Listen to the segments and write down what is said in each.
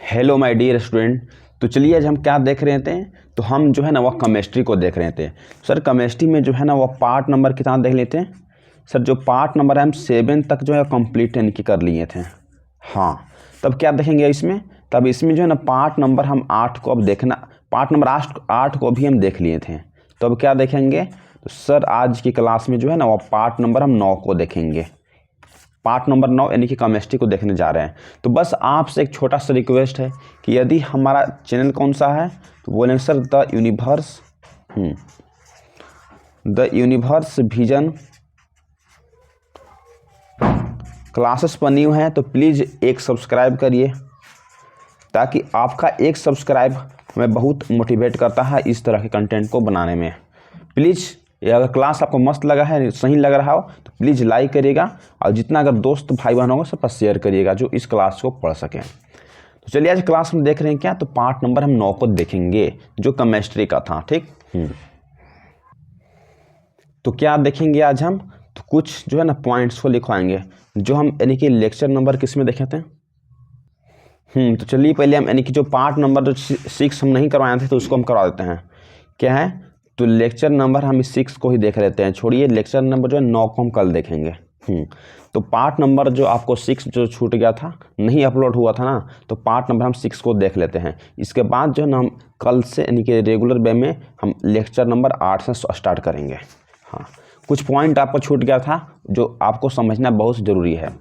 Hello my dear student. तो चलिए आज हम क्या देख रहे थे, तो हम जो है ना वह केमिस्ट्री को देख रहे थे। सर केमिस्ट्री में जो है ना वह पार्ट नंबर कितना देख लेते हैं। सर जो पार्ट नंबर है हम 7 तक जो है कंप्लीट यानी कि कर लिए थे। हाँ, तब क्या देखेंगे इसमें, तब इसमें जो है ना पार्ट नंबर हम 8 को अब देखना, पार्ट नंबर 8 को भी हम देख लिए थे। तो अब क्या देखेंगे, तो सर आज की क्लास में जो है ना वह पार्ट नंबर हम 9 को देखेंगे। पार्ट नंबर 9 यानी कि केमिस्ट्री को देखने जा रहे हैं। तो बस आपसे एक छोटा सा रिक्वेस्ट है कि यदि हमारा चैनल कौन सा है, तो बोलेंगे sir the universe vision classes पर न्यू है तो प्लीज़ एक सब्सक्राइब करिए, ताकि आपका एक सब्सक्राइब हमें बहुत मोटिवेट करता है इस तरह के कंटेंट को बनाने में। प्लीज़ अगर क्लास आपको मस्त लगा है, सही लग रहा हो, तो प्लीज़ लाइक करिएगा, और जितना अगर दोस्त भाई बहन होगा सब पर शेयर करिएगा जो इस क्लास को पढ़ सकें। तो चलिए आज क्लास में देख रहे हैं क्या, तो पार्ट नंबर हम 9 को देखेंगे जो केमिस्ट्री का था। ठीक, तो क्या देखेंगे आज हम, तो कुछ जो है ना पॉइंट्स को लिखवाएंगे जो हम यानी कि लेक्चर नंबर किस में देखे थे। तो चलिए पहले हम यानी कि जो पार्ट नंबर जो 6 हम नहीं करवाए थे तो उसको हम करवा देते हैं। क्या है, तो लेक्चर नंबर हम इस 6 को ही देख लेते हैं, छोड़िए लेक्चर नंबर जो है 9 को हम कल देखेंगे। तो पार्ट नंबर जो आपको 6 जो छूट गया था, नहीं अपलोड हुआ था ना, तो पार्ट नंबर हम 6 को देख लेते हैं। इसके बाद जो है ना हम कल से यानी कि रेगुलर वे में हम लेक्चर नंबर 8 से स्टार्ट करेंगे। हाँ, कुछ पॉइंट आपको छूट गया था जो आपको समझना बहुत ज़रूरी है।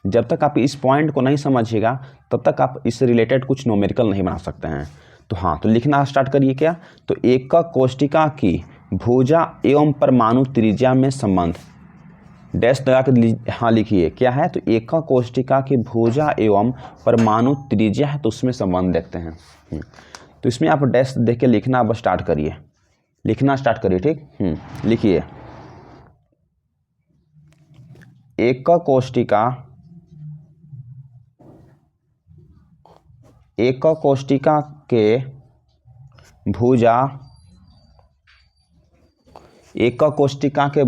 जब तक आप इस पॉइंट को नहीं समझिएगा तब तक आप इससे रिलेटेड कुछ न्यूमेरिकल नहीं बना सकते हैं। तो हाँ, तो लिखना स्टार्ट करिए। क्या, तो एकक कोष्टिका की भुजा एवं परमाणु त्रिज्या में संबंध, डैश लगा के हाँ लिखिए। क्या है, तो एकक कोष्टिका की भुजा एवं परमाणु त्रिज्या है, तो उसमें संबंध देखते हैं। तो इसमें आप डैश देख के लिखना अब स्टार्ट करिए, लिखना स्टार्ट करिए। ठीक, लिखिए एकक कोष्टिका के भुजा, एकक कोष्टिका के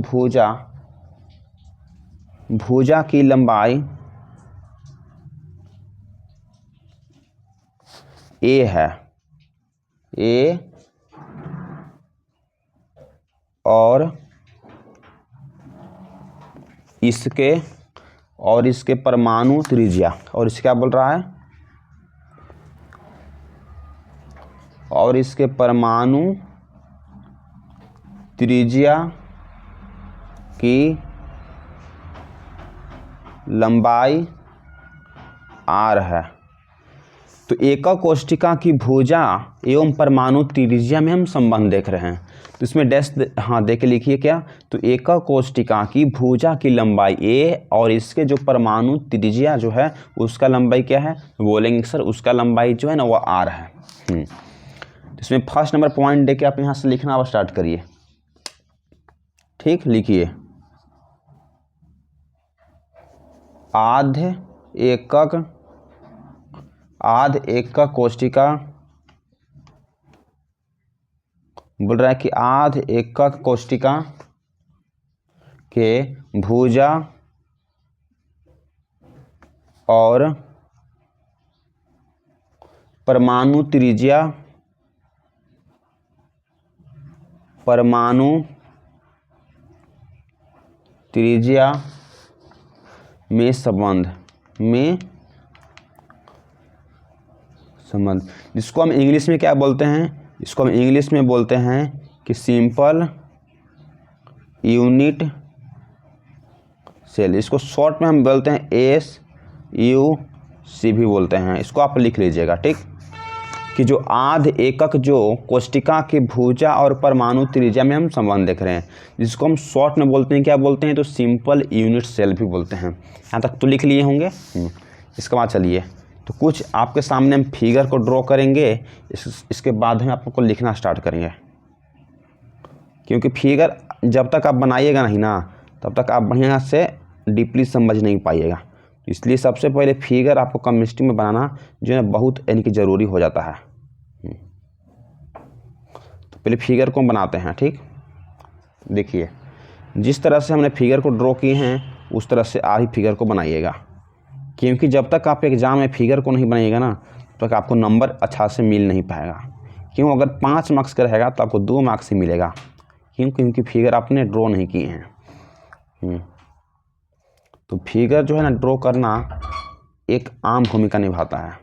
भुजा की लंबाई a है, a और इसके परमाणु त्रिज्या, और इसके क्या बोल रहा है, और इसके परमाणु त्रिज्या की लंबाई r है। तो एकक कोष्टिका की भुजा एवं परमाणु त्रिज्या में हम संबंध देख रहे हैं। तो इसमें डैश हाँ दे के लिखिए। क्या, तो एकक कोष्टिका की भुजा की लंबाई a और इसके जो परमाणु त्रिज्या जो है उसका लंबाई क्या है, बोलेंगे सर उसका लंबाई जो है ना वो r है। इसमें फर्स्ट नंबर पॉइंट देके आप यहाँ से लिखना अब स्टार्ट करिए। ठीक, लिखिए आध एकक कोष्टिका, बोल रहा है कि आध एकक कोष्टिका के भुजा और परमाणु त्रिज्या में संबंध, जिसको हम इंग्लिश में क्या बोलते हैं, इसको हम इंग्लिश में बोलते हैं कि सिंपल यूनिट सेल। इसको शॉर्ट में हम बोलते हैं SUC भी बोलते हैं। इसको आप लिख लीजिएगा। ठीक, कि जो आध एकक जो कोष्टिका की भुजा और परमाणु त्रिज्या में हम संबंध देख रहे हैं, जिसको हम शॉर्ट में बोलते हैं, क्या बोलते हैं, तो सिंपल यूनिट सेल भी बोलते हैं। यहाँ तक तो लिख लिए होंगे। इसके बाद चलिए, तो कुछ आपके सामने हम फिगर को ड्रॉ करेंगे, इसके बाद हम आपको लिखना स्टार्ट करेंगे, क्योंकि फिगर जब तक आप बनाइएगा नहीं ना तब तक आप बढ़िया से डीपली समझ नहीं पाइएगा। इसलिए सबसे पहले फिगर आपको केमिस्ट्री में बनाना जो है बहुत यानी कि ज़रूरी हो जाता है। तो पहले फिगर को बनाते हैं। ठीक, देखिए जिस तरह से हमने फिगर को ड्रॉ किए हैं उस तरह से आप ही फिगर को बनाइएगा, क्योंकि जब तक आप एग्ज़ाम में फिगर को नहीं बनाइएगा ना तो आपको नंबर अच्छा से मिल नहीं पाएगा। क्यों? अगर 5 मार्क्स का रहेगा तो आपको 2 मार्क्स ही मिलेगा। क्यों? क्योंकि फिगर आपने ड्रॉ नहीं किए हैं। तो फिगर जो है ना ड्रॉ करना एक आम भूमिका निभाता है।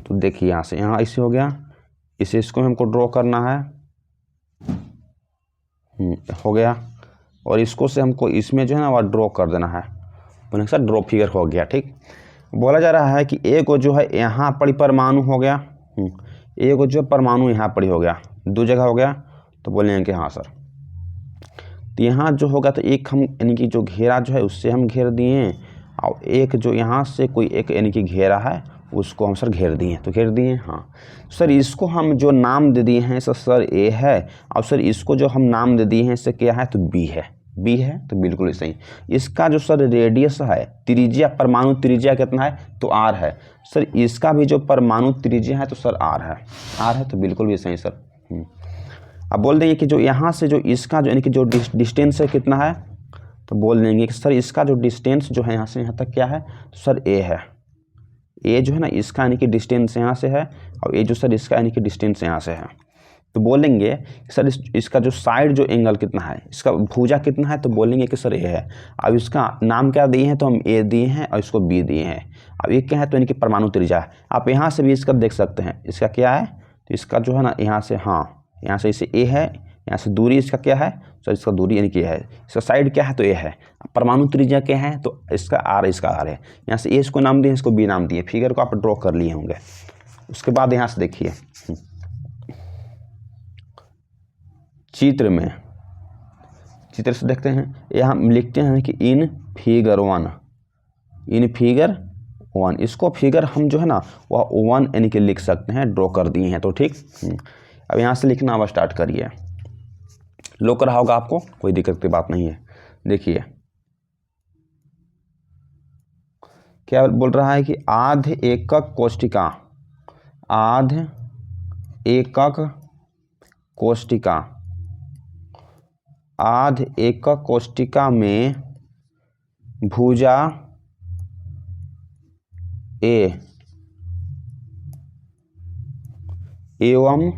तो देखिए यहाँ से यहाँ ऐसे हो गया, इसे इसको हमको ड्रॉ करना है, हो गया, और इसको से हमको इसमें जो है ना वह ड्रॉ कर देना है। बोले सर ड्रॉ फिगर हो गया। ठीक, बोला जा रहा है कि एक जो है यहाँ पर परमाणु हो गया, एक जो परमाणु यहाँ पर हो गया, 2 जगह हो गया। तो बोलेंगे कि हाँ सर, तो यहाँ जो होगा तो एक हम यानी कि जो घेरा जो है उससे हम घेर दिए, और एक जो यहाँ से कोई एक यानी कि घेरा है उसको हम सर घेर दिए, तो घेर दिए। हाँ सर, इसको हम जो नाम दे दिए हैं सर ए है, और सर इसको जो हम नाम दे दिए हैं इससे क्या है तो बी है। बी है तो बिल्कुल सही। इसका जो सर रेडियस है, त्रिज्या, परमाणु त्रिज्या कितना है तो आर है। सर इसका भी जो परमाणु त्रिज्या है तो सर आर है। आर है तो बिल्कुल भी सही सर। अब बोल देंगे कि जो यहाँ से जो इसका जो यानी कि जो डिस्टेंस है कितना है, तो बोल देंगे कि सर इसका जो डिस्टेंस जो है यहाँ से यहाँ तक क्या है तो सर ए है। ए जो है ना इसका यानी कि डिस्टेंस यहाँ से है, और ए जो सर इसका यानी कि डिस्टेंस यहाँ से है। तो बोलेंगे कि सर इसका जो साइड जो एंगल कितना है, इसका भुजा कितना है, तो बोलेंगे कि सर ए है। अब इसका नाम क्या दिए हैं तो हम ए दिए हैं और इसको बी दिए हैं। अब ये क्या है तो यानी कि परमाणु त्रिज्या है। आप यहाँ से भी इसका देख सकते हैं, इसका क्या है तो इसका जो है ना यहाँ से, हाँ यहाँ से इसे ए है, यहाँ से दूरी इसका क्या है सर इसका दूरी यानी कि है, इसका साइड क्या है तो ए है। परमाणु त्रिज्या क्या है तो इसका आर, इसका आर है। यहाँ से ए इसको नाम दिए, इसको बी नाम दिए। फिगर को आप ड्रॉ कर लिए होंगे। उसके बाद यहाँ से देखिए चित्र में, चित्र से देखते हैं, यहाँ हम लिखते हैं कि इन फिगर 1, इन फिगर 1, इसको फिगर हम जो है ना वह 1 यानी कि लिख सकते हैं, ड्रॉ कर दिए हैं। तो ठीक, अब यहाँ से लिखना अब स्टार्ट करिए। लोग रहा होगा आपको, कोई दिक्कत की बात नहीं है। देखिए क्या बोल रहा है कि आध एकक कोष्टिका, आध एकक कोष्टिका, आध एकक कोष्टिका में भुजा ए एवं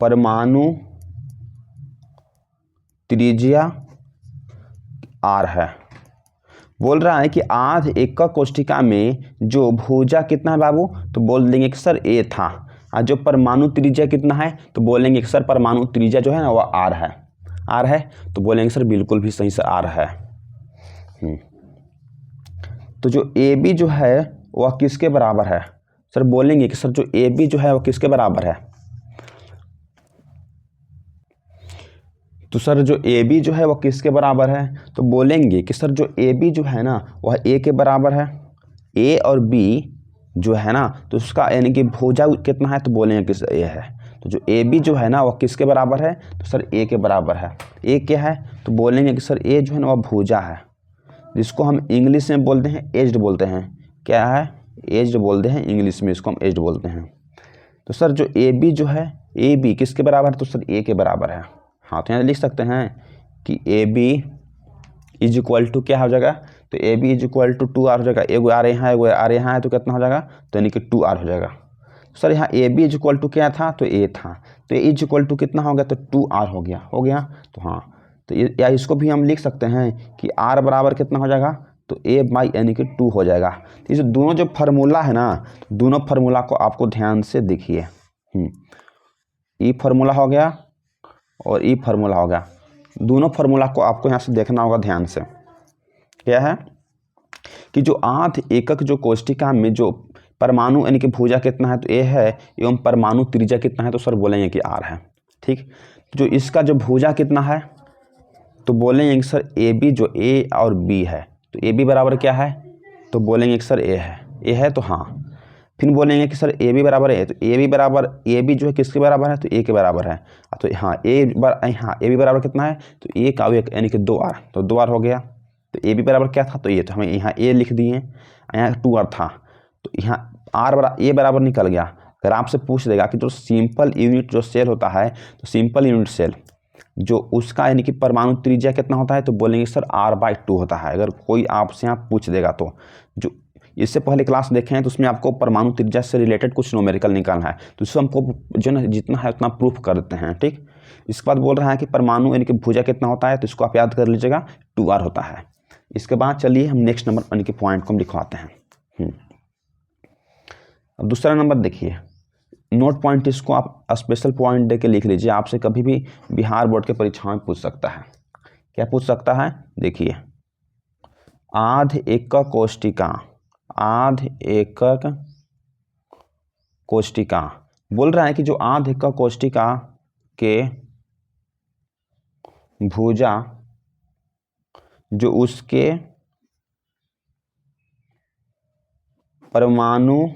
परमाणु त्रिज्या आर है। बोल रहा है कि आध एकक कोष्टिका में जो भुजा कितना है बाबू, तो बोल देंगे कि सर ए था। और जो परमाणु त्रिज्या कितना है तो बोलेंगे कि सर परमाणु त्रिज्या जो है ना वह आर है। आर है तो बोलेंगे सर बिल्कुल भी सही सर आर है। तो जो ए बी जो है वह किसके बराबर है, सर बोलेंगे कि सर जो ए बी जो है वह किसके बराबर है, तो सर जो ए बी जो है वह किसके बराबर है, तो बोलेंगे कि सर जो ए बी जो है ना वह ए के बराबर है। ए और बी जो है ना तो उसका यानी कि भुजा कितना है तो बोलेंगे कि ए है। तो जो ए बी जो है ना वह किसके बराबर है तो सर ए के बराबर है। ए क्या है तो बोलेंगे कि सर ए जो है ना वह भुजा है, जिसको हम इंग्लिश में बोलते हैं एज्ड बोलते हैं। क्या है, एज्ड बोलते हैं इंग्लिश में, इसको हम एज्ड बोलते हैं। तो सर जो ए बी जो है, ए बी किसके बराबर है तो सर ए के बराबर है। हाँ तो यहाँ लिख सकते हैं कि A B is equal to क्या हो जाएगा, तो A B is equal to 2r हो जाएगा। एगो आर यहाँ, एगो आर यहाँ है तो कितना हो जाएगा तो यानी कि 2r हो जाएगा। सर यहाँ A B is equal to क्या था तो ए था, तो ए इज इक्वल टू कितना हो गया तो 2r हो गया, हो गया। तो हाँ तो या इसको भी हम लिख सकते हैं कि r बराबर कितना हो जाएगा तो a बाई यानी कि 2 हो जाएगा। तो ये दोनों जो फार्मूला है ना, दोनों फार्मूला को आपको ध्यान से देखिए। ई फार्मूला हो गया और ई फार्मूला हो गया, दोनों फार्मूला को आपको यहाँ से देखना होगा ध्यान से। क्या है कि जो आध एकक जो कोष्टिका में जो परमाणु यानी कि भुजा कितना है तो ए है, एवं परमाणु त्रिज्या कितना है तो सर बोलेंगे कि आर है। ठीक, जो इसका जो भुजा कितना है तो बोलेंगे कि सर ए बी जो ए और बी है, तो ए बी बराबर क्या है तो बोलेंगे कि सर ए है। ए है तो हाँ, फिर बोलेंगे कि सर ए बी बराबर है, तो ए बी बराबर, ए बी जो है किसके बराबर है तो ए के बराबर है। तो हाँ हाँ ए बी बराबर कितना है तो ए का यानी कि 2r, तो 2r हो गया। तो ए बी बराबर क्या था तो ये, तो हमें यहाँ ए लिख दिए, यहाँ 2r था, तो यहाँ ए बराबर निकल गया। अगर आपसे पूछ देगा कि जो सिंपल यूनिट जो सेल होता है तो सिंपल यूनिट सेल जो उसका यानी कि परमाणु त्रिज्या कितना होता है, तो बोलेंगे सर r/2 होता है। अगर कोई आपसे यहाँ पूछ देगा तो, जो इससे पहले क्लास देखे हैं तो उसमें आपको परमाणु त्रिज्या से रिलेटेड कुछ न्यूमेरिकल निकालना है, तो इसको हमको जो ना जितना है उतना प्रूफ कर देते हैं। ठीक, इसके बाद बोल रहा है कि परमाणु यानी कि भुजा कितना होता है, तो इसको आप याद कर लीजिएगा 2r होता है। इसके बाद चलिए हम नेक्स्ट नंबर यानी कि पॉइंट को हम लिखवाते हैं। अब दूसरा नंबर देखिए, नोट पॉइंट, इसको आप स्पेशल पॉइंट दे के लिख लीजिए, आपसे कभी भी बिहार बोर्ड के परीक्षाओं में पूछ सकता है। क्या पूछ सकता है, देखिए, आध एकक कोष्टिका, आध एकक कोष्टिका बोल रहा है कि जो आध एकक कोष्टिका के भुजा जो उसके परमाणु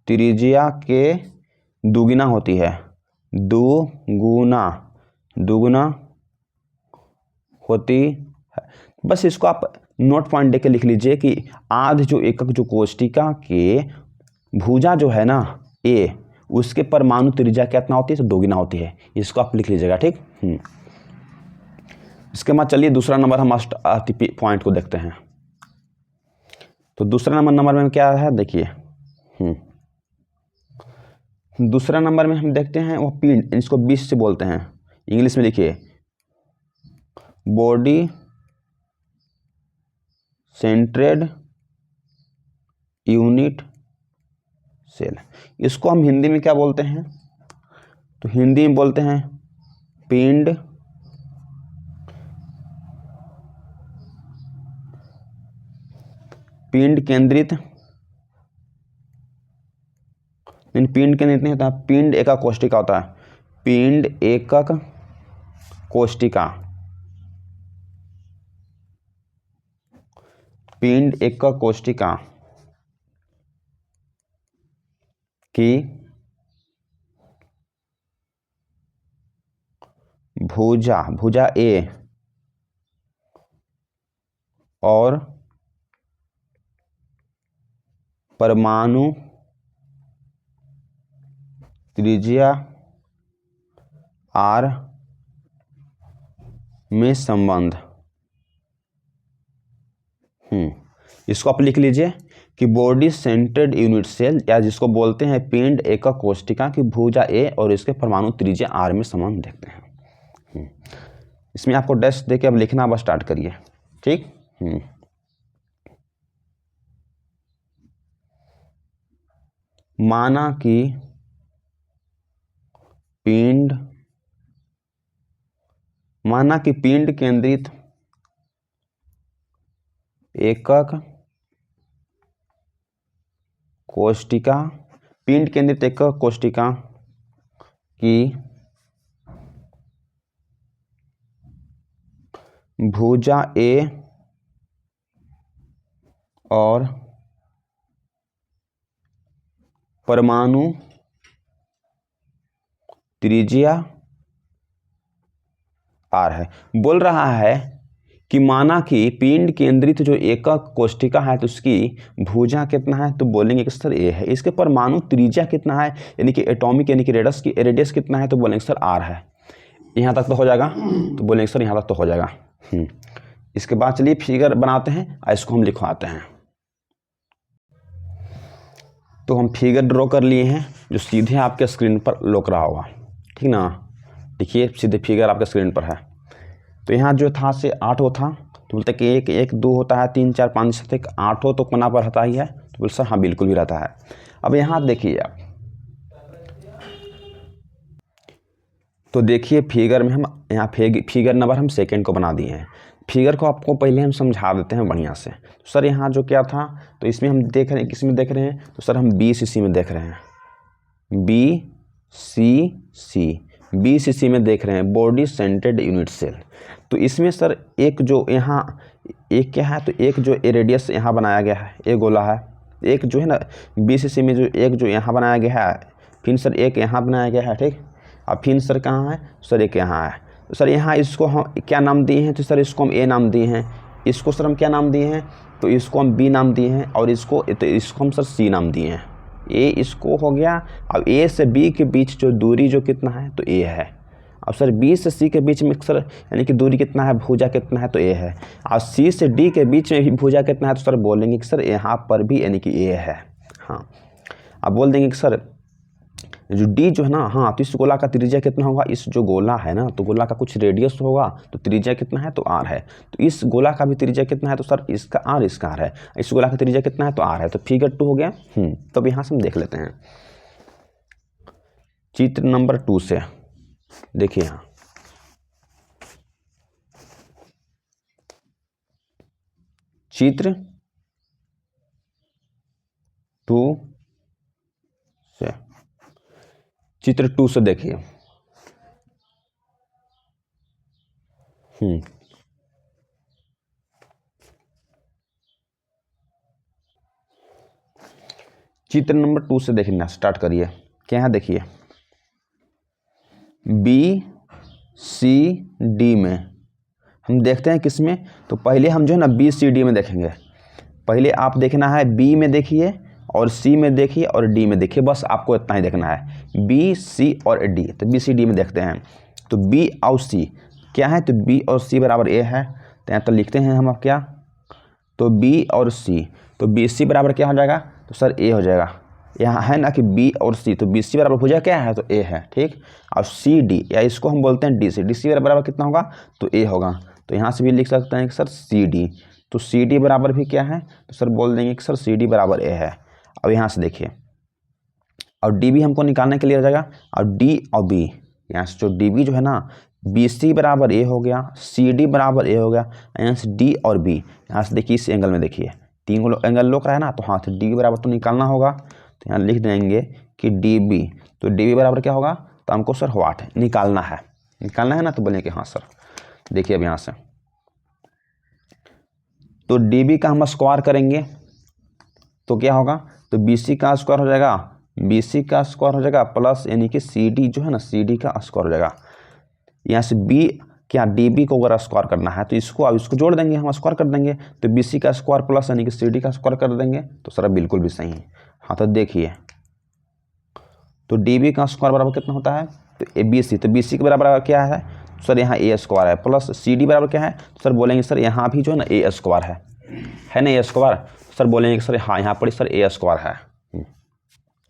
त्रिज्या के दुगुना होती है, दुगुना होती है। बस इसको आप नोट पॉइंट देके लिख लीजिए कि आध जो एकक जो कोष्टिका के भुजा जो है ना ए, उसके परमाणु त्रिज्या कितना होती है, तो दोगुना होती है। इसको आप लिख लीजिएगा। ठीक, इसके बाद चलिए दूसरा नंबर हम पॉइंट को देखते हैं। तो दूसरा नंबर में क्या है, देखिए, दूसरा नंबर में हम देखते हैं वो पिंड, इसको 20 से बोलते हैं। इंग्लिश में लिखिए बॉडी सेंट्रेड यूनिट सेल। इसको हम हिंदी में क्या बोलते हैं, तो हिंदी में बोलते हैं पिंड केंद्रित, पिंड केंद्रित नहीं होता, पिंड एकक कोष्टिका होता है, पिंड एकक कोष्टिका, पिंड एकक कोष्टिका की भुजा ए और परमाणु त्रिज्या r में संबंध। इसको आप लिख लीजिए कि बॉडी सेंट्रेड यूनिट सेल, या जिसको बोलते हैं पिंड एकक कोष्टिका की भुजा ए और इसके परमाणु त्रिज्या r में संबंध देखते हैं। इसमें आपको डैश देके अब लिखना बस स्टार्ट करिए। ठीक, माना कि पिंड केंद्रित एकक कोष्टिका, पिंड केंद्रित एकक कोष्टिका की भुजा ए और परमाणु त्रिज्या r है। बोल रहा है कि माना कि पिंड केंद्रित जो एकक कोष्टिका है तो उसकी भुजा कितना है, तो बोलेंगे कि सर ए है। इसके परमाणु त्रिज्या कितना है, यानी कि एटॉमिक यानी कि रेडियस कितना है, तो बोलेंगे सर r है। यहाँ तक तो हो जाएगा, तो बोलेंगे सर यहाँ तक तो हो जाएगा। इसके बाद चलिए फिगर बनाते हैं और इसको हम लिखवाते हैं। तो हम फिगर ड्रॉ कर लिए हैं जो सीधे आपके स्क्रीन पर लोक रहा होगा। ठीक ना, देखिए सीधे फिगर आपके स्क्रीन पर है। तो यहाँ जो था से 8 हो था, तो बोलते कि 1 1 2 होता है, 3 4 5 7 1 8 हो तो कोना पर रहता ही है, तो बोल सर हाँ बिल्कुल भी रहता है। अब यहाँ देखिए आप, तो देखिए फिगर में हम यहाँ फिगर नंबर हम सेकेंड को बना दिए हैं। फिगर को आपको पहले हम समझा देते हैं बढ़िया से। तो सर यहाँ जो क्या था, तो इसमें हम देख रहे हैं, किस में देख रहे हैं, तो सर हम BCC में देख रहे हैं, BCC में देख रहे हैं, बॉडी सेंट्रेड यूनिट सेल। तो इसमें सर एक जो यहाँ एक क्या है, तो एक जो रेडियस यहाँ बनाया गया है, एक गोला है, एक जो है ना BCC में जो एक जो यहाँ बनाया गया है, फिर सर एक यहाँ बनाया गया है। ठीक, अब फिर सर कहाँ है, सर एक यहाँ है। तो सर यहाँ इसको हम क्या नाम दिए हैं, तो सर इसको हम A नाम दिए हैं, इसको सर हम क्या नाम दिए हैं, तो इसको हम B नाम दिए हैं, और इसको हम सर C नाम दिए हैं। ए इसको हो गया। अब ए से बी के बीच जो दूरी जो कितना है तो ए है। अब सर बी से सी के बीच में सर यानी कि दूरी कितना है, भुजा कितना है तो ए है। और सी से डी के बीच में भी भुजा कितना है तो सर बोलेंगे कि सर यहाँ पर भी यानी कि ए है। हाँ, अब बोल देंगे कि सर जो डी जो है ना, हाँ तो इस गोला का त्रिज्या कितना होगा, इस जो गोला है ना तो गोला का कुछ रेडियस होगा तो त्रिज्या कितना है तो आर है। तो इस गोला का भी त्रिज्या कितना है तो सर इसका आर, इसका आर है। इस गोला का त्रिज्या कितना है तो आर है। तो फिगर 2 हो गया। तो अब यहाँ से हम देख लेते हैं चित्र नंबर 2 से। देखिए यहाँ चित्र 2 से, चित्र 2 से देखिए। चित्र नंबर 2 से देखना स्टार्ट करिए। क्या है देखिए, बी सी डी में हम देखते हैं किस में, तो पहले हम जो है ना बी सी डी में देखेंगे। पहले आप देखना है बी में देखिए और सी में देखिए और डी में देखिए, बस आपको इतना ही देखना है, बी सी और डी। तो बी सी डी में देखते हैं तो बी और सी क्या है, तो बी और सी बराबर ए है। तो यहाँ तो लिखते हैं हम अब क्या, तो बी और सी, तो बी सी बराबर क्या हो जाएगा तो सर ए हो जाएगा। यहाँ है ना कि बी और सी, तो बी सी बराबर हो जाएगा क्या है तो ए है, ठीक। और सी डी या इसको हम बोलते हैं डी सी, डी सी बराबर कितना होगा तो ए होगा। तो यहाँ से भी लिख सकते हैं कि सर सी डी, तो सी डी बराबर भी क्या है तो सर बोल देंगे कि सर सी डी बराबर ए है। अब यहाँ से देखिए, और डी बी हमको निकालने के लिए हो जाएगा, और डी और बी, यहाँ से जो डी बी जो है ना, बी सी बराबर ए हो गया, सी डी बराबर ए हो गया। यहाँ से डी और बी, यहाँ से देखिए इस एंगल में देखिए 3 एंगल लोग रहा है ना, तो हाँ तो डी बी बराबर तो निकालना होगा। तो यहाँ लिख देंगे कि डी बी, तो डी बी बराबर क्या होगा, तो हमको सर व्हाट निकालना है ना, तो बोलेंगे कि हाँ सर। देखिए अब यहाँ से तो डी बी का हम स्क्वायर करेंगे तो क्या होगा, तो बी सी का स्क्वायर हो जाएगा, बी सी का स्क्वायर हो जाएगा प्लस यानी कि सी डी जो है ना, सी डी का स्क्वायर हो जाएगा। यहाँ से बी क्या डी बी को अगर स्क्वायर करना है तो इसको अब इसको जोड़ देंगे, हम स्क्वायर कर देंगे। तो बी सी का स्क्वायर प्लस यानी कि सी डी का स्क्वायर कर देंगे, तो सर बिल्कुल भी सही है। हाँ तो देखिए, तो डी बी का स्क्वायर बराबर कितना होता है तो ए बी सी, तो बी सी के बराबर क्या है सर यहाँ ए स्क्वायर है, प्लस सी डी बराबर क्या है तो सर बोलेंगे सर यहाँ भी जो है ना ए स्क्वायर है ना, ए स्क्वायर। सर बोलेंगे सर हाँ यहाँ पर सर ए स्क्वायर है।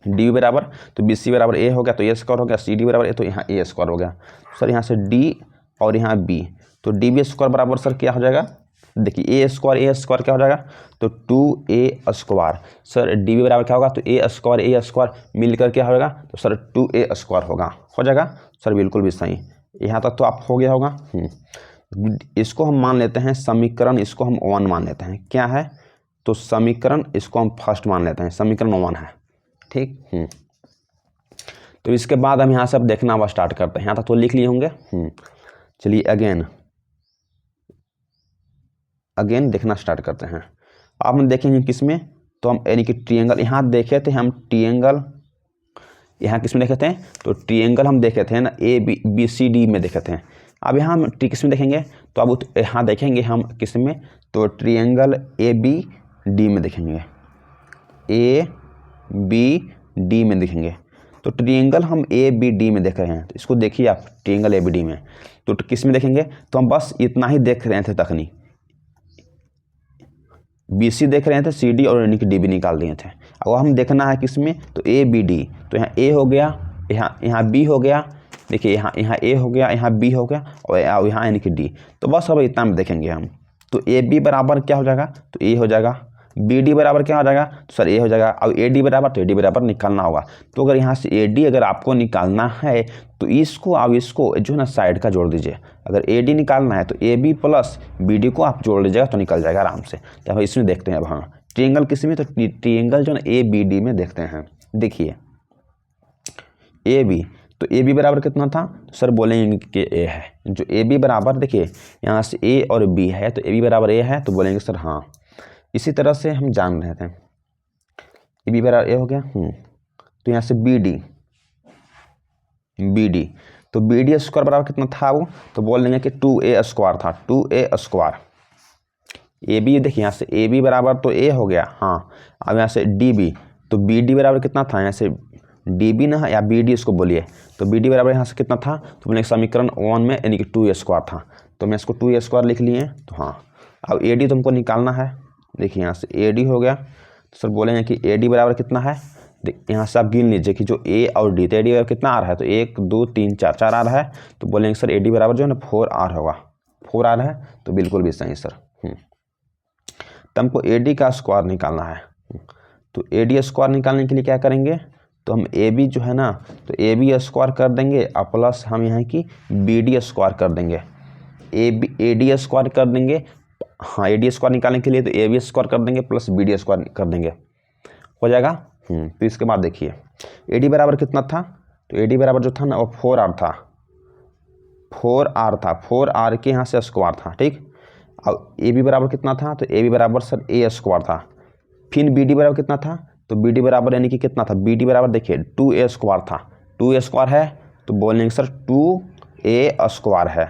डी बराबर, तो बी सी बराबर ए हो गया तो ए स्क्वायर हो गया, सी डी बराबर ए तो यहाँ ए स्क्वायर हो गया। सर यहाँ से डी और यहाँ बी, तो डी बी स्क्वायर बराबर सर क्या हो जाएगा, देखिए ए स्क्वायर क्या हो जाएगा तो 2a square. Sir D B बराबर क्या होगा तो ए स्क्वायर मिलकर क्या होगा तो सर 2a स्क्वायर हो जाएगा सर बिल्कुल भी सही। यहाँ तक तो आप हो गया होगा। इसको हम मान लेते हैं समीकरण, इसको हम 1 मान लेते हैं। क्या है तो समीकरण, इसको हम फर्स्ट मान लेते हैं, समीकरण 1 है, ठीक। तो इसके बाद हम यहाँ से अब देखना अब स्टार्ट करते हैं। यहाँ तक तो लिख लिए होंगे। चलिए अगेन देखना स्टार्ट करते हैं। अब हम देखेंगे किस में, तो हम यानी कि ट्रायंगल, यहाँ देखे थे हम ट्रायंगल, यहाँ किस में देखे थे तो ट्रायंगल हम देखे थे ना ए बी सी डी में देखे थे। अब यहाँ हम किस में देखेंगे तो अब यहाँ देखेंगे हम किस में, तो ट्रायंगल ए बी डी में देखेंगे, ए बी डी में देखेंगे। तो ट्रायंगल हम ए बी डी में देख रहे हैं, तो इसको देखिए आप ट्रायंगल ए बी डी में, तो किस में देखेंगे तो हम बस इतना ही देख रहे थे तकनी, बी सी देख रहे थे, सी डी और यानी कि डी बी निकाल दिए थे। अब हम देखना है किस में तो ए बी डी, तो यहाँ ए हो गया, यहाँ बी हो गया, देखिए यहाँ ए हो गया, यहाँ बी हो गया और यहाँ यानी कि डी। तो बस अब इतना में देखेंगे हम, तो ए बी बराबर क्या हो जाएगा तो ए हो जाएगा, बी डी बराबर क्या हो जाएगा तो सर ए हो जाएगा। अब ए डी बराबर, तो ए डी बराबर निकालना होगा। तो अगर यहाँ से ए डी अगर आपको निकालना है तो इसको अब इसको जो है ना साइड का जोड़ दीजिए। अगर ए डी निकालना है तो A B plus B D को आप जोड़ लीजिएगा तो निकल जाएगा आराम से। तो अब इसमें देखते हैं, अब हाँ ट्रायंगल किस में, तो ट्रायंगल जो है ना ए बी डी में देखते हैं। देखिए ए बी, तो ए बी बराबर कितना था तो सर बोलेंगे कि ए है, जो ए बी बराबर देखिए यहाँ से ए और बी है, तो ए बी बराबर ए है, तो बोलेंगे सर हाँ। इसी तरह से हम जान रहे थे ए बी बराबर ए हो गया। तो यहाँ से बी डी, तो बी डी स्क्वायर बराबर कितना था वो, तो बोल देंगे कि 2a स्क्वायर था, 2a स्क्वायर। ए बी देखिए यहाँ से ए बी बराबर तो ए हो गया, हाँ। अब यहाँ से डी बी, तो बी डी बराबर कितना था, यहाँ से डी बी ना या बी डी इसको बोलिए, तो बी डी बराबर यहाँ से कितना था, तो बोलेंगे समीकरण 1 में यानी कि 2a² था, तो मैं इसको 2a² लिख लिए। तो हाँ, अब ए डी तुमको निकालना है। देखिए यहाँ से ए डी हो गया, तो सर बोलेंगे कि ए डी बराबर कितना है, यहाँ से आप गिन लीजिए कि जो ए और डी, तो ए डी बराबर कितना आ रहा है, तो 1 2 3 4 4 आ रहा है, तो बोलेंगे सर ए डी बराबर जो है ना 4r होगा, 4r है, तो बिल्कुल भी सही सर। तो हमको ए डी का स्क्वायर निकालना है, तो ए डी स्क्वायर निकालने के लिए क्या करेंगे, तो हम ए बी जो है ना, तो ए बी स्क्वायर कर देंगे और प्लस हम यहाँ की बी डी स्क्वायर कर देंगे, ए डी स्क्वायर कर देंगे। हाँ, ए डी स्क्वायर निकालने के लिए तो ए बी स्क्वायर कर देंगे प्लस बी डी स्क्वायर कर देंगे, हो जाएगा। तो इसके बाद देखिए ए डी बराबर कितना था, तो ए डी बराबर जो था ना वो 4r था, 4r के यहाँ से स्क्वायर था, ठीक। अब ए बी बराबर कितना था, तो ए बी बराबर सर ए स्क्वायर था। फिर बी डी बराबर कितना था, तो बी डी बराबर यानी कि कितना था, बी डी बराबर देखिए 2a स्क्वायर था, 2a स्क्वायर है, तो बोलेंगे सर 2a स्क्वायर है,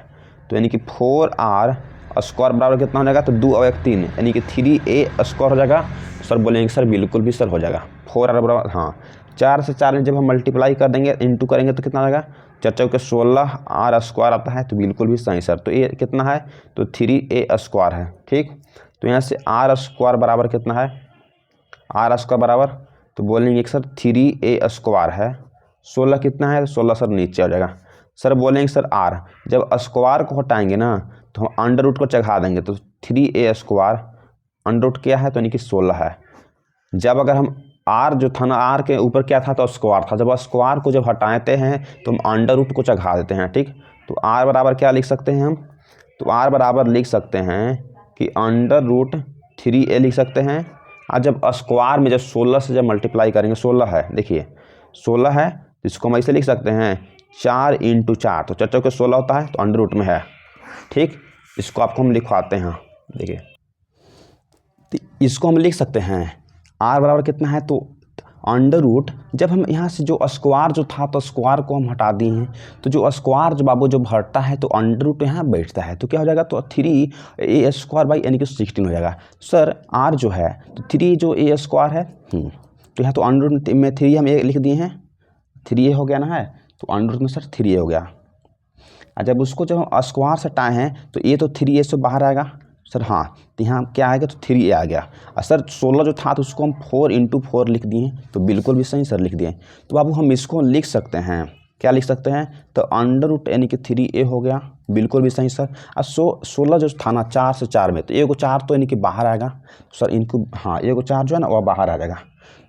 तो यानी कि 4r स्क्वायर बराबर कितना हो जाएगा, तो 2 और 1 3 यानी कि 3a स्क्वायर हो जाएगा। सर बोलेंगे सर बिल्कुल भी सर हो जाएगा, 4r बराबर, हाँ 4 से 4 में जब हम मल्टीप्लाई कर देंगे इंटू करेंगे तो कितना आ जाएगा, 4 चौके 16 r स्क्वायर आता है, तो बिल्कुल भी सही सर। तो ये कितना है, तो 3a स्क्वायर है, ठीक। तो यहाँ से r स्क्वायर बराबर कितना है, r स्क्वायर बराबर, तो बोलेंगे सर 3a स्क्वायर है, 16 कितना है, 16 सर नीचे हो जाएगा। सर बोलेंगे सर r, जब स्क्वायर को हटाएंगे ना तो हम अंडर रूट को चढ़ा देंगे, तो 3a स्क्वायर अंडर रूट क्या है, तो यानी कि 16 है। जब अगर हम r जो था ना, r के ऊपर क्या था, तो स्क्वायर था, जब स्क्वायर को जब हटाते हैं तो हम अंडर रूट को चढ़ा देते हैं, ठीक। तो r बराबर क्या लिख सकते हैं हम, तो r बराबर लिख सकते हैं कि अंडर रूट 3a लिख सकते हैं। और जब स्क्वायर में जब 16 से जब मल्टीप्लाई करेंगे, 16 है, देखिए 16 है, तो इसको हम ऐसे लिख सकते हैं 4 × 4, तो 4 चौके 16 होता है, तो अंडर रूट में है, ठीक। इसको आपको हम लिखवाते हैं, देखिए तो इसको हम लिख सकते हैं r बराबर कितना है, तो अंडर रूट, जब हम यहाँ से जो स्क्वायर जो था तो स्क्वायर को हम हटा दिए हैं, तो जो स्क्वायर जो बाबू जब हटता है तो अंडर रूट यहाँ बैठता है, तो क्या हो जाएगा, तो 3a स्क्वायर बाई यानी कि 16 हो जाएगा। सर r जो है तो 3 जो a स्क्वायर है, तो यहाँ तो अंडर रूट में 3 हम लिख दिए हैं, 3a हो गया ना है, तो अंडर रूट में सर 3a हो गया। और जब उसको जब हम स्क्वायर से हटाए हैं तो ये तो 3a से बाहर आएगा सर, हाँ, तो यहाँ क्या आएगा, तो 3a आ गया। और सर 16 जो था तो उसको हम 4 × 4 लिख दिए, तो बिल्कुल भी सही सर लिख दिए। तो बाबू हम इसको लिख सकते हैं, क्या लिख सकते हैं, तो अंडर रूट यानी कि 3a हो गया, बिल्कुल भी सही सर। और 16 जो था ना 4 से 4 में, तो एगो 4 तो यानी कि बाहर आएगा सर, इनको हाँ एगो 4 जो है ना वह बाहर आ जाएगा,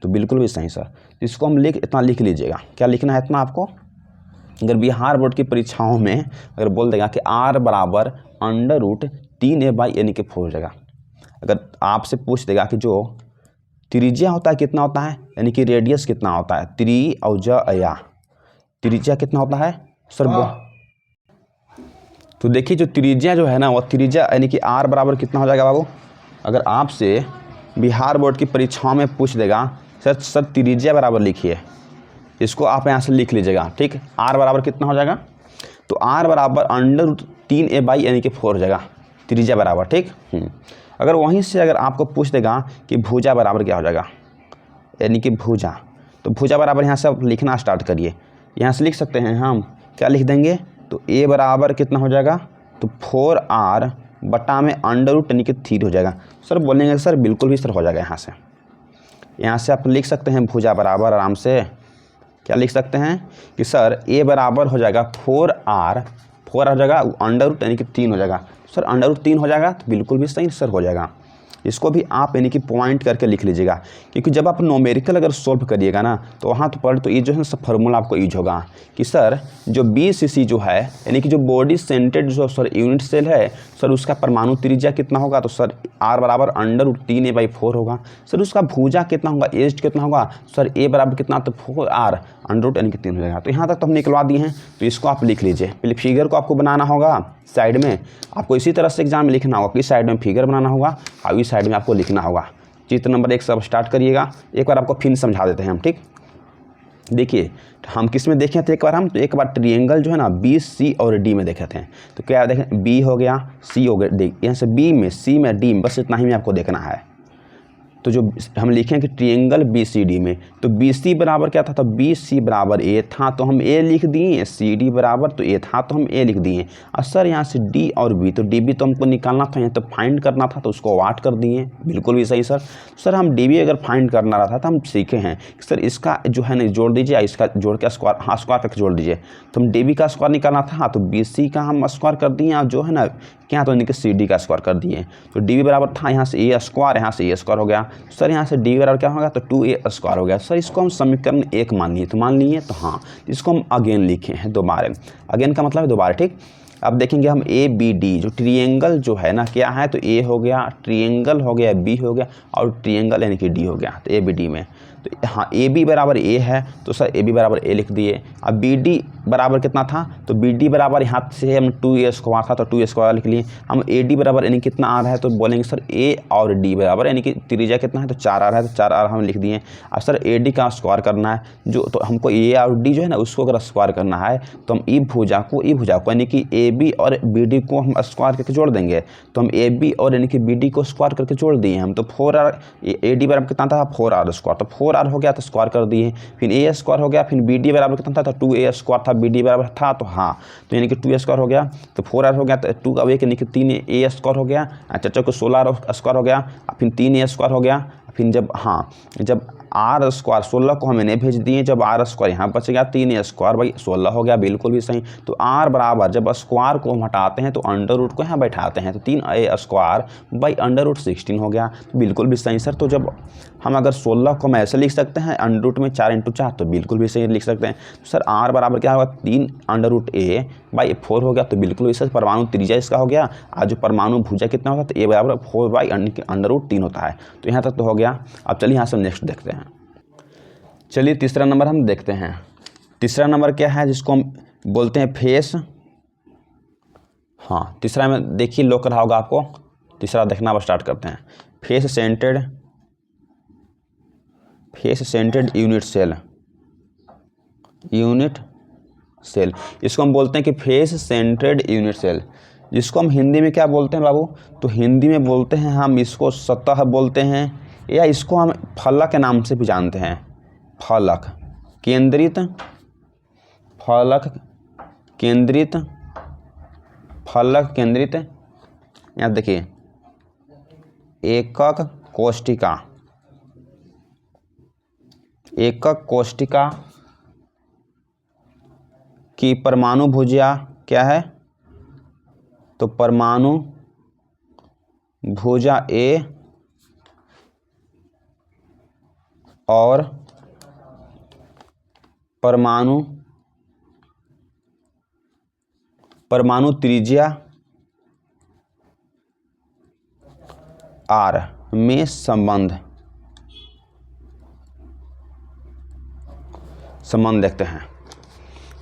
तो बिल्कुल भी सही सर। तो इसको हम इतना लिख लीजिएगा, क्या लिखना है इतना आपको। अगर बिहार बोर्ड की परीक्षाओं में अगर बोल देगा कि r बराबर अंडर रूट 3a बाई यानी कि 4 हो जाएगा। अगर आपसे पूछ देगा कि जो त्रिज्या होता है कितना होता है, यानी कि रेडियस कितना होता है, 3 और या त्रिज्या कितना होता है सर, तो देखिए जो त्रिज्या जो है ना, वो त्रिज्या यानी कि r बराबर कितना हो जाएगा बाबू। अगर आपसे बिहार बोर्ड की परीक्षाओं में पूछ देगा सर त्रिज्या बराबर लिखिए, इसको आप यहाँ से लिख लीजिएगा, ठीक। r बराबर कितना हो जाएगा, तो r बराबर अंडर रूट 3a बाई यानी कि 4 हो जाएगा, त्रिज्या बराबर, ठीक। अगर वहीं से अगर आपको पूछ देगा कि भुजा बराबर क्या हो जाएगा, यानी कि भुजा, तो भुजा बराबर यहाँ से आप लिखना स्टार्ट करिए। यहाँ से लिख सकते हैं हम, क्या लिख देंगे, तो a बराबर कितना हो जाएगा, तो 4r बटा में अंडर रूट यानी कि 3 हो जाएगा। सर बोलेंगे सर बिल्कुल भी सर हो जाएगा। यहाँ से आप लिख सकते हैं भुजा बराबर आराम से, क्या लिख सकते हैं कि सर a बराबर हो जाएगा 4r हो जाएगा, अंडर रूट यानी कि 3 हो जाएगा। सर अंडर रूट 3 हो जाएगा, तो बिल्कुल भी सही सर हो जाएगा। इसको भी आप यानी कि पॉइंट करके लिख लीजिएगा, क्योंकि जब आप नोमेरिकल अगर सोल्व करिएगा ना तो वहाँ तो ये जो है सब फार्मूला आपको यूज होगा कि सर जो BCC जो है यानी कि जो बॉडी सेंटर्ड जो सर यूनिट सेल है सर, उसका परमाणु त्रिज्या कितना होगा, तो सर r बराबर अंडर रूट 3a/4 होगा। सर उसका भुजा कितना होगा, एज कितना होगा, सर a बराबर कितना, तो 4r अंडर रूट यानी कि 3 हो जाएगा। तो यहाँ तक तो हम निकलवा दिए हैं, तो इसको आप लिख लीजिए। पहले फिगर को आपको बनाना होगा साइड में, आपको इसी तरह से एग्जाम में लिखना होगा कि साइड में फिगर बनाना होगा और इस साइड में आपको लिखना होगा। चित्र नंबर 1 से अब स्टार्ट करिएगा। एक बार आपको फिर समझा देते हैं हम, ठीक। देखिए हम किस में देखे थे एक बार ट्रायंगल जो है ना BC और D में देखे थे। तो क्या देखें, B हो गया, C हो गया, देख यहाँ से B में, C में, D में, बस इतना ही में आपको देखना है। तो जो हम लिखें कि ट्रायंगल BCD में, तो BC बराबर क्या था, तो BC बराबर A था तो हम A लिख दिए, CD बराबर तो A था तो हम A लिख दिए। और सर यहाँ से D और B, तो DB तो हमको निकालना था, यहाँ तो फाइंड करना था, तो उसको वाट कर दिए। बिल्कुल भी सही सर। सर हम DB अगर फाइंड करना रहा था तो हम सीखे हैं कि सर इसका जो है ना जोड़ दीजिए, इसका जोड़ के स्क्वायर, हाँ स्क्वायर करके जोड़ दीजिए। तो हम DB का स्क्वायर निकालना था, तो BC का हम स्क्वायर कर दिए, और जो है ना क्या, तो यानी कि CD का स्क्वायर कर दिए। तो DB बराबर था यहाँ से A स्क्वायर, यहाँ से A स्क्वायर हो गया। सर यहाँ से DB बराबर क्या होगा, तो 2A स्क्वायर हो गया। सर इसको हम समीकरण 1 मान लिए, तो मान लिए, तो हाँ इसको हम अगेन लिखे हैं, दोबारा। अगेन का मतलब है दोबारा, ठीक। अब देखेंगे हम ABD जो ट्रायंगल जो है ना क्या है, तो A हो गया, ट्रायंगल हो गया, B हो गया, और ट्रायंगल यानी कि D हो गया। तो ABD में तो हाँ AB बराबर A है, तो सर AB बराबर A लिख दिए। अब BD बराबर कितना था, तो BD बराबर यहाँ से हम 2A स्क्वायर था, तो 2A स्क्वायर लिख लिए। हम AD बराबर यानी कितना आ रहा है, तो बोलेंगे सर A और D बराबर यानी कि त्रिज्या कितना है, तो 4 आ रहा है, तो 4 हम लिख दिए। अब सर AD का स्क्वायर करना है, जो तो हमको A और D जो है ना उसको अगर स्क्वायर करना है, तो हम ई भुजा को यानी कि AB और BD को हम स्क्वायर करके जोड़ देंगे। तो हम AB और यानी कि BD को स्क्वायर करके जोड़ दिए हम, तो 4R, AD बराबर कितना था, 4R स्क्वायर, तो 4R हो गया, तो स्क्वायर कर दिए। फिर A स्क्वायर हो गया, फिर BD बराबर कितना था, तो 2A स्क्वायर था, BD बराबर था, तो हाँ तो यानी कि 2A स्क्वायर हो गया, तो 4R हो गया, तो 2 का 1 यानी कि 3A स्क्वायर हो गया। चाचा को 16 स्क्वायर हो गया, फिर 3A स्क्वायर हो गया। फिर जब हाँ जब R स्क्वायर 16 को हमें भेज दिए, जब R स्क्वायर यहाँ बच गया, 3A स्क्वायर भाई 16 हो गया, बिल्कुल भी सही। तो R बराबर जब स्क्वायर को हम हटाते हैं तो अंडर रूट को यहाँ बैठाते हैं, तो 3A square by under root 16 हो गया, बिल्कुल भी सही सर। तो जब हम अगर 16 को हम ऐसे लिख सकते हैं अंडर रूट में 4 × 4, तो बिल्कुल भी सही लिख सकते हैं। तो सर R बराबर क्या होगा, 3 अंडर रूट A बाई 4 हो गया, तो बिल्कुल भी सर परमाणु त्रिज्या इसका हो गया। आज जो परमाणु भुजा कितना होता है, तो A बराबर 4 बाई अंडर रूट 3 होता है। तो यहाँ तक तो हो गया। अब चलिए यहाँ से नेक्स्ट देखते हैं। चलिए तीसरा नंबर हम देखते हैं। तीसरा नंबर क्या है, जिसको हम बोलते हैं फेस। हाँ तीसरा में देखिए लोग रहा होगा आपको, तीसरा देखना अब स्टार्ट करते हैं। फेस सेंटर्ड यूनिट सेल, इसको हम बोलते हैं कि फेस सेंटर्ड यूनिट सेल, जिसको हम हिंदी में क्या बोलते हैं बाबू, तो हिंदी में बोलते हैं हम इसको सतह बोलते हैं, या इसको हम फलक के नाम से भी जानते हैं। फलक केंद्रित यहाँ देखिए एकक कोष्टिका की परमाणु भुजा क्या है, तो परमाणु भुजा A और परमाणु त्रिज्या R में संबंध देखते हैं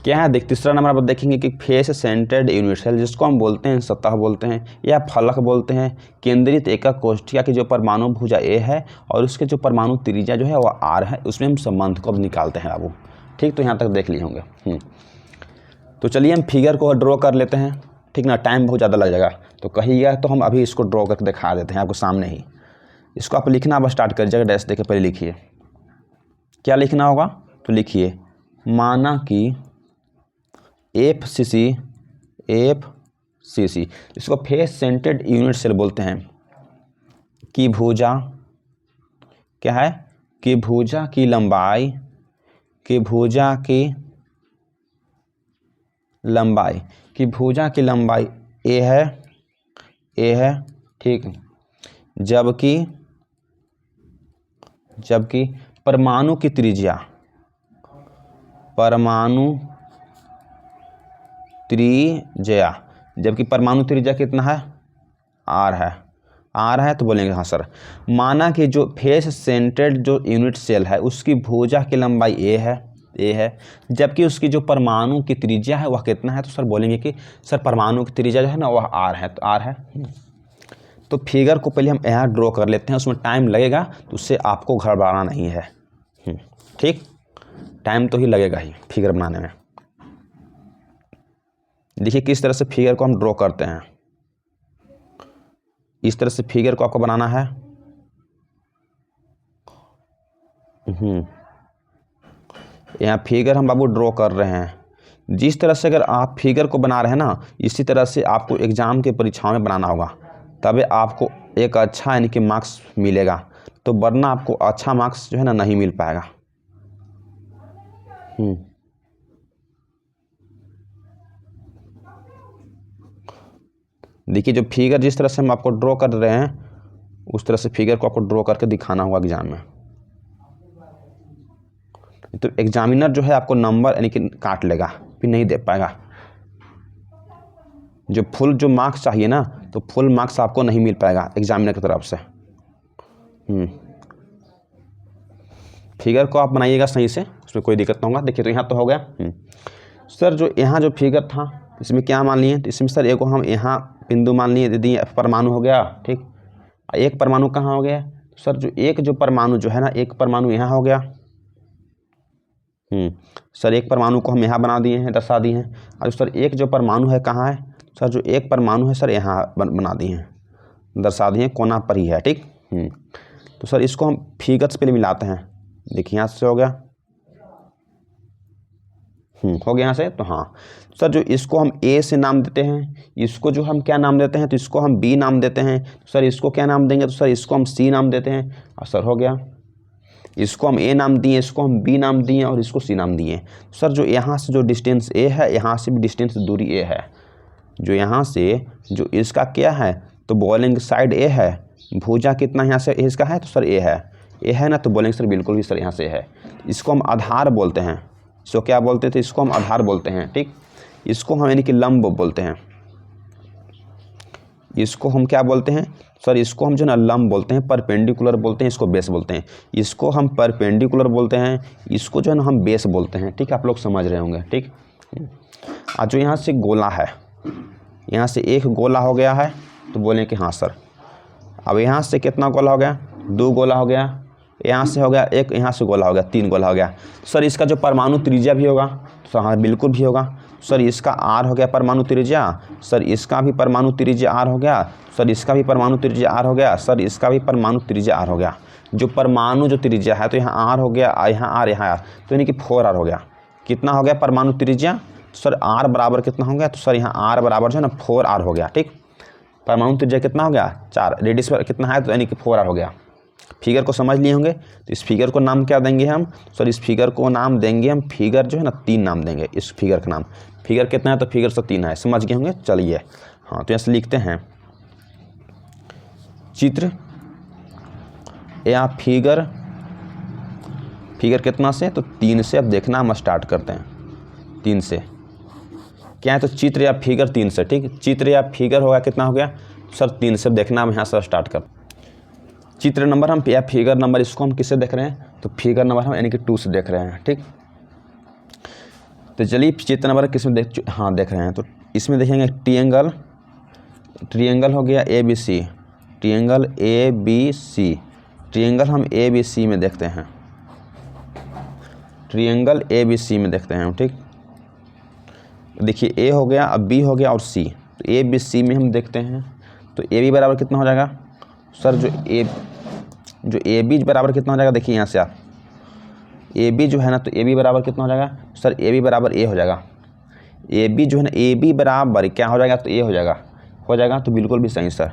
क्या है। तीसरा नंबर आप देखेंगे कि फेस सेंटर्ड यूनिट सेल, जिसको हम बोलते हैं सतह बोलते हैं या फलक बोलते हैं, केंद्रित एकक कोष्ठिका की जो परमाणु भुजा A है और उसके जो परमाणु त्रिज्या जो है वह R है, उसमें हम संबंध को अब निकालते हैं बाबू। ठीक, तो यहाँ तक देख लिए होंगे। तो चलिए हम फिगर को ड्रॉ कर लेते हैं, ठीक ना, टाइम बहुत ज़्यादा लग जाएगा तो कहिएगा, तो हम अभी इसको ड्रॉ करके दिखा देते हैं आपको सामने ही। इसको आप लिखना अब स्टार्ट करिएगा, डैश देके पहले लिखिए क्या लिखना होगा, तो लिखिए माना कि FCC इसको फेस सेंटर्ड यूनिट सेल बोलते हैं, की भुजा क्या है, कि भुजा की लंबाई A है, ठीक। जबकि परमाणु की त्रिज्या कितना है, R है, तो बोलेंगे हाँ सर। माना कि जो फेस सेंटर्ड जो यूनिट सेल है उसकी भुजा की लंबाई A है, जबकि उसकी जो परमाणु की त्रिज्या है वह कितना है, तो सर बोलेंगे कि सर परमाणु की त्रिज्या जो है ना वह R है, तो R है। तो फिगर को पहले हम यहाँ ड्रॉ कर लेते हैं, उसमें टाइम लगेगा तो उससे आपको घबराना नहीं है। ठीक, टाइम तो ही लगेगा ही फिगर बनाने में। देखिए किस तरह से फिगर को हम ड्रॉ करते हैं, इस तरह से फिगर को आपको बनाना है। यहाँ फिगर हम बाबू ड्रॉ कर रहे हैं। जिस तरह से अगर आप फिगर को बना रहे हैं ना, इसी तरह से आपको एग्ज़ाम के परीक्षाओं में बनाना होगा, तभी आपको एक अच्छा यानी कि मार्क्स मिलेगा। तो वरना आपको अच्छा मार्क्स जो है ना नहीं मिल पाएगा। देखिए जो फिगर जिस तरह से हम आपको ड्रॉ कर रहे हैं, उस तरह से फिगर को आपको ड्रॉ करके दिखाना होगा एग्जाम में। तो एग्जामिनर जो है आपको नंबर यानी कि काट लेगा, फिर नहीं दे पाएगा। जो फुल जो मार्क्स चाहिए ना, तो फुल मार्क्स आपको नहीं मिल पाएगा एग्जामिनर की तरफ से। फिगर को आप बनाइएगा सही से, उसमें कोई दिक्कत नहीं होगा। देखिए तो यहाँ तो हो गया। सर जो यहाँ जो फिगर था इसमें क्या मान लिए, तो इसमें सर एक हम यहाँ बिंदु मान लिए, यदि परमाणु हो गया, ठीक। एक परमाणु कहाँ हो गया, तो सर जो एक जो परमाणु जो है ना, एक परमाणु यहाँ हो गया। सर एक परमाणु को हम यहाँ बना दिए हैं, दर्शा दिए हैं। और सर एक जो परमाणु है कहाँ है, सर जो एक परमाणु है सर यहाँ बना दिए हैं, दर्शा दिए हैं, कोना पर ही है, ठीक। तो सर इसको हम फिगर्स पे मिलाते हैं। देखिए यहाँ से हो गया, हो गया यहाँ से। तो हाँ सर जो इसको हम ए से नाम देते हैं, इसको जो हम क्या नाम देते हैं, तो इसको हम बी नाम देते हैं। तो सर इसको क्या नाम देंगे, तो सर इसको हम सी नाम देते हैं। और सर हो गया, इसको हम ए नाम दिए, इसको हम बी नाम दिए और इसको सी नाम दिए। सर जो यहाँ से जो डिस्टेंस ए है, यहाँ से भी डिस्टेंस दूरी ए है। जो यहाँ से जो इसका क्या है, तो बॉलिंग साइड ए है, भुजा कितना यहाँ से इसका है, तो सर ए है ना। तो बोलेंगे सर बिल्कुल भी सर यहाँ से है। इसको हम आधार बोलते हैं। इसको क्या बोलते थे, इसको हम आधार बोलते हैं, ठीक। इसको हम यानी कि लंब बोलते हैं। इसको हम क्या बोलते हैं सर, इसको हम जो ना लंब बोलते हैं, परपेंडिकुलर बोलते हैं, इसको बेस बोलते हैं। इसको हम परपेंडिकुलर बोलते हैं, इसको जो है ना हम बेस बोलते हैं, ठीक। आप लोग समझ रहे होंगे, ठीक। आज जो यहाँ से गोला है, यहाँ से एक गोला हो गया है, तो बोलें कि हाँ सर। अब यहाँ से कितना गोला हो गया, 2 गोला हो गया। यहाँ से हो गया एक, यहाँ से गोला हो गया, 3 गोला हो गया। सर इसका जो परमाणु त्रिज्या भी होगा, तो हाँ बिल्कुल भी होगा। सर इसका आर हो गया परमाणु त्रिज्या, सर इसका भी परमाणु त्रिज्या आर हो गया, सर इसका भी परमाणु त्रिज्या आर हो गया, सर इसका भी परमाणु त्रिज्या आर हो गया। जो परमाणु जो त्रिज्या है, तो यहाँ आर हो गया, यहाँ आर, यहाँ आर, तो यानी कि 4R हो गया। कितना हो गया परमाणु त्रिज्या, सर आर बराबर कितना हो गया, तो सर यहाँ आर बराबर जो है ना 4R हो गया, ठीक। परमाणु त्रिज्या कितना हो गया, 4, रेडियस पर कितना है, तो यानी कि 4R हो गया। फिगर को समझ लिए होंगे। तो इस फिगर को नाम क्या देंगे हम, सर इस फिगर को नाम देंगे हम, फिगर जो है ना 3 नाम देंगे इस फिगर का नाम। फिगर कितना है, तो फिगर से 3 है, समझ गए होंगे। चलिए हाँ, तो ऐसे लिखते हैं चित्र या फिगर। फिगर कितना से, तो 3 से। अब देखना हम स्टार्ट करते हैं 3 से। क्या है, तो चित्र या फिगर 3 से, ठीक। चित्र या फिगर होगा कितना हो गया, सर 3 से। देखना हम यहाँ से स्टार्ट कर चित्र नंबर हम या फिगर नंबर, इसको हम किससे देख रहे हैं, तो फिगर नंबर हम यानी कि 2 से देख रहे हैं, ठीक। तो चलिए चित्र नंबर किस में देख रहे हैं। तो इसमें देखेंगे ट्रिएंगल हो गया ABC, ट्रिएंगल ABC, ट्रिएंगल हम ABC में देखते हैं, ट्रिएंगल ABC में देखते हैं, ठीक। देखिए A हो गया, अब B हो गया और C। तो ABC में हम देखते हैं, तो AB बराबर कितना हो जाएगा, सर जो AB बराबर कितना हो जाएगा, देखिए यहाँ से आप AB जो है ना, तो AB बराबर कितना हो जाएगा, सर AB बराबर A हो जाएगा। AB जो है ना, AB बराबर क्या हो जाएगा, तो A हो जाएगा, तो बिल्कुल भी सही सर।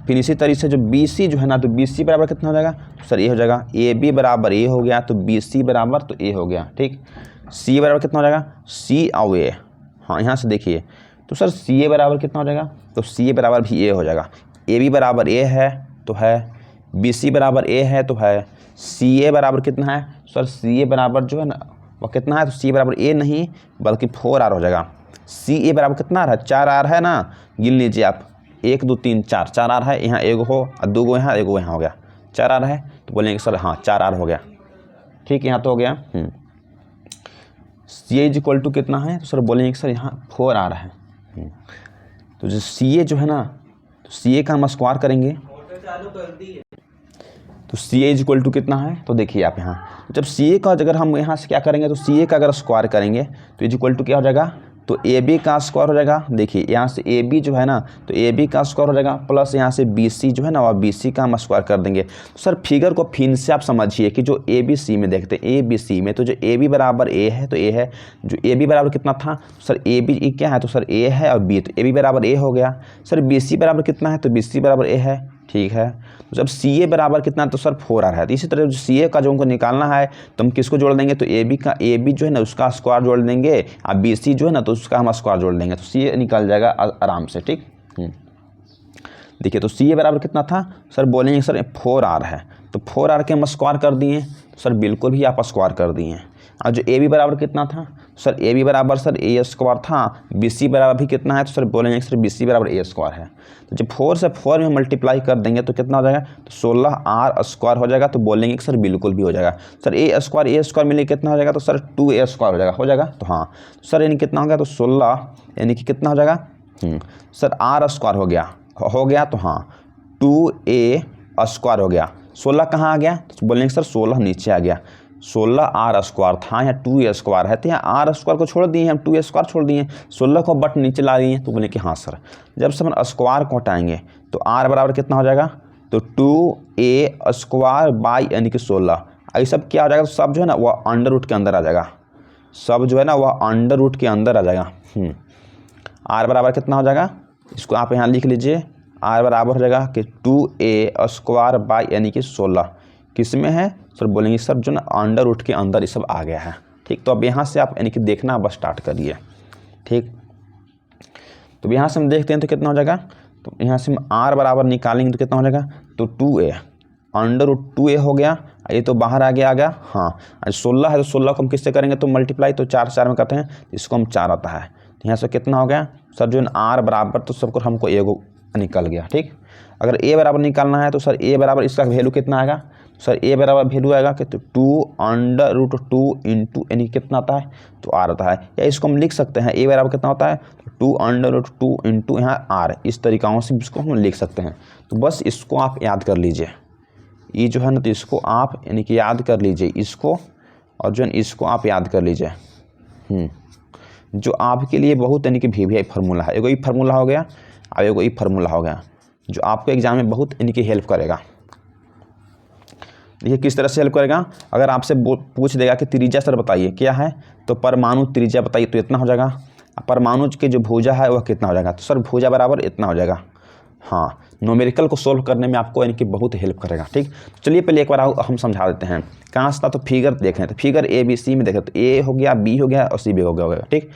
फिर इसी तरीके से जो BC जो है ना, तो BC बराबर कितना हो जाएगा, तो सर A हो जाएगा। AB बराबर A हो गया, तो BC बराबर तो A हो गया, ठीक। C बराबर कितना हो जाएगा, C और A। हाँ यहाँ से देखिए, तो सर CA बराबर कितना हो जाएगा, तो CA बराबर भी A हो जाएगा। AB बराबर A है तो है, BC बराबर A है तो है, CA बराबर कितना है, सर CA बराबर जो है ना वो कितना है, तो CA बराबर A नहीं बल्कि 4R हो जाएगा। CA बराबर कितना है, 4R है ना, गिन लीजिए आप, 1 2 3 4, 4R है। यहाँ 1 हो और 2 गो यहाँ, 1 गो यहाँ हो गया, 4R है। तो बोलेंगे सर हाँ 4R हो गया, ठीक। यहाँ तो हो गया। CA इज इक्वल टू कितना है, तो सर बोलेंगे सर यहाँ 4R है। तो जो CA जो है ना, तो CA का हम स्क्वायर करेंगे, तो CA इज इक्वल टू कितना है, तो देखिए आप यहाँ जब CA का अगर हम यहाँ से क्या करेंगे, तो CA का अगर स्क्वायर करेंगे तो इज इक्वल टू क्या हो जाएगा, तो ए बी का स्क्वायर हो जाएगा, देखिए यहाँ से ए बी जो है ना तो ए बी का स्क्वायर हो जाएगा, प्लस यहाँ से बी सी जो है ना वह बी सी का हम स्क्वायर कर देंगे। तो सर फिगर को फिर से आप समझिए कि जो ए बी सी में देखते हैं, ए बी सी में तो जो ए बी बराबर ए है तो ए है, जो ए बी बराबर कितना था सर ए बी क्या है तो सर ए है और बी, तो ए बी बराबर ए हो गया। सर बी सी बराबर कितना है तो बी सी बराबर ए है, ठीक है। तो जब सी ए बराबर कितना है तो सर 4r है। तो इसी तरह जो सी ए का जो हमको निकालना है तो हम किसको जोड़ देंगे तो ए बी जो है ना उसका स्क्वायर जोड़ देंगे और बी सी जो है ना तो उसका हम स्क्वायर जोड़ देंगे, तो सी ए निकल जाएगा आराम से, ठीक। देखिए तो सी ए बराबर कितना था सर, बोलेंगे सर 4r है, तो 4r के हम स्क्वायर कर दिए सर, बिल्कुल भी आप स्क्वायर कर दिए। और जो ए बी बराबर कितना था सर, ए बी बराबर सर ए स्क्वायर था, बी सी बराबर भी कितना है तो सर बोलेंगे सर बी सी बराबर ए स्क्वायर है। तो जब 4 से 4 में मल्टीप्लाई कर देंगे तो कितना हो जाएगा तो 16r स्क्वायर हो जाएगा, तो बोलेंगे कि सर बिल्कुल भी हो जाएगा। सर ए स्क्वायर मिले कितना हो जाएगा तो सर 2a स्क्वायर हो जाएगा, तो हाँ सर यानी कितना हो गया तो 16 यानी कि कितना हो जाएगा सर r स्क्वायर हो गया, तो हाँ 2a स्क्वायर हो गया। 16 कहाँ आ गया तो बोलेंगे सर 16 नीचे आ गया, 16r स्क्वायर था, यहाँ 2a स्क्वायर है तो यहाँ r स्क्वायर को छोड़ दिए, हम 2a स्क्वायर छोड़ दिए, 16 को बट नीचे ला दिए, तो बोले कि हाँ सर। जब से हम स्क्वायर को हटाएंगे तो r बराबर कितना हो जाएगा तो 2a स्क्वायर बाई यानी कि 16, ये सब क्या हो जाएगा तो सब जो है ना वह अंडर रूट के अंदर आ जाएगा, सब जो है ना वह अंडर रूट के अंदर आ जाएगा। r बराबर कितना हो जाएगा, इसको आप यहाँ लिख लीजिए, r बराबर हो जाएगा कि 2a स्क्वायर बाई यानी कि 16, किस में है सर, बोलेंगे सर जो ना अंडर रूट के अंदर ये सब आ गया है, ठीक। तो अब यहाँ से आप यानी कि देखना बस स्टार्ट करिए, ठीक। तो यहाँ से हम देखते हैं तो कितना हो जाएगा, तो यहाँ से हम r बराबर निकालेंगे तो कितना हो जाएगा तो 2a अंडर रूट 2a हो गया, ये तो बाहर आ गया हाँ। 16 है तो 16 को हम किससे करेंगे तो मल्टीप्लाई, तो 4 में करते हैं, इसको हम 4 आता है, तो यहाँ से कितना हो गया सर जो r बराबर तो सबको हमको एगो निकल गया, ठीक। अगर a बराबर निकालना है तो सर a बराबर इसका वैल्यू कितना आएगा सर, a बराबर वैल्यू आएगा कि तो 2 अंडर रूट 2 इंटू यानी कितना आता है तो r आता है, या इसको हम लिख सकते हैं a बराबर कितना होता है 2 अंडर रूट 2 इंटू यहाँ r, इस तरीक़ाओं से इसको हम लिख सकते हैं। तो बस इसको आप याद कर लीजिए, ये जो है ना तो इसको आप यानी कि याद कर लीजिए इसको, और जो है इसको आप याद कर लीजिए, जो आपके लिए बहुत यानी कि वी फार्मूला है, एगो ई फार्मूला हो गया और एगो ई फार्मूला हो गया, जो आपको एग्जाम में बहुत यानी कि हेल्प करेगा। देखिए किस तरह से हेल्प करेगा, अगर आपसे पूछ देगा कि त्रिज्या सर बताइए क्या है, तो परमाणु त्रिज्या बताइए तो इतना हो जाएगा, परमाणु के जो भुजा है वह कितना हो जाएगा तो सर भुजा बराबर इतना हो जाएगा। हाँ, न्यूमेरिकल को सोल्व करने में आपको यानी कि बहुत हेल्प करेगा, ठीक। चलिए पहले एक बार हम समझा देते हैं कहाँ से था, तो फिगर देखें, तो फिगर ए बी सी में देखें तो ए हो गया, बी हो गया और सी भी हो गया, ठीक।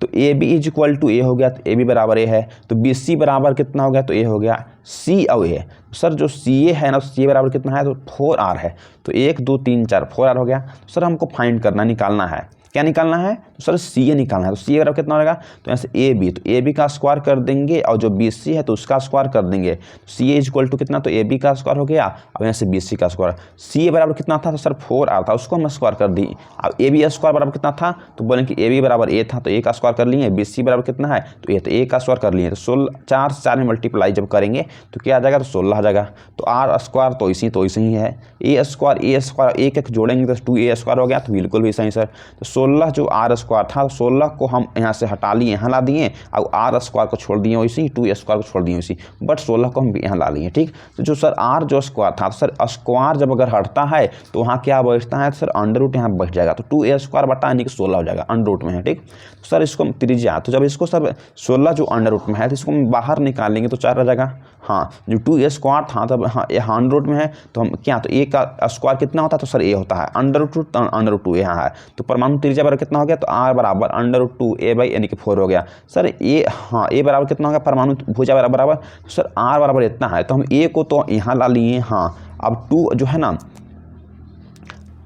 तो A B is equal to A हो गया, तो ए बी बराबर ए है, तो बी सी बराबर कितना हो गया तो ए हो गया, सी और ए सर जो सी ए है ना सी ए बराबर कितना है तो 4r है, तो 1 2 3 4 4r हो गया। तो सर हमको फाइंड करना निकालना है, क्या निकालना है तो सर सी ए निकालना है, तो सी ए बराबर कितना हो जाएगा तो यहाँ से ए बी, तो ए बी का स्क्वायर कर देंगे और जो बी सी है तो उसका स्क्वायर कर देंगे, सी ए इज इक्वल टू कितना तो ए बी का स्क्वायर हो गया और यहाँ से बी सी का स्क्वायर, सी ए बराबर कितना था तो सर 4r था, उसको हम स्क्वायर कर दी। अब ए बी स्क्वायर बराबर कितना था तो बोलें कि ए बी बराबर ए था तो ए का स्क्वायर कर लिए, बी सी बराबर कितना है तो ए का स्क्वायर कर लिए, तो 4 से 4 में मल्टीप्लाई जब करेंगे तो क्या आ जाएगा तो 16 आ जाएगा। तो r स्क्वायर तो इसी ही है, ए स्क्वायर एक जोड़ेंगे तो 2a स्क्वायर हो गया, तो बिल्कुल भी सही सर। तो 16 जो r स्क्वायर था 16 को हम यहाँ से हटा लिए, यहाँ ला दिए और r स्क्वायर को छोड़ दिए वैसे ही, 2a स्क्वायर को छोड़ दिए वैसे, बट 16 को हम यहाँ ला लिए, ठीक। तो जो सर r जो स्क्वायर था तो सर स्क्वायर जब अगर हटता है तो वहाँ क्या बैठता है तो सर अंडर रूट यहाँ बैठ जाएगा, तो 2a स्क्वायर बटा यानी कि 16 हो जाएगा, अंडर रूट में है, ठीक। तो सर इसको त्रिज्या, तो जब इसको सर 16 जो अंडर रूट में है तो इसको हम बाहर निकालेंगे तो 4 आ जाएगा। हाँ, जो 2a स्क्वायर था तब हाँ ये अंडर रूट में है तो हम क्या तो a का स्क्वायर कितना होता है तो सर a होता है, अंडर रूट 2 यहाँ है, तो परमाणु त्रिज्या बराबर कितना हो गया तो r बराबर अंडर रूट 2a बाई यानी कि 4 हो गया। सर a हाँ a बराबर कितना हो गया परमाणु भुजा बराबर तो सर r बराबर इतना है, तो हम a को तो यहाँ ला लिए। हाँ, अब 2 जो है ना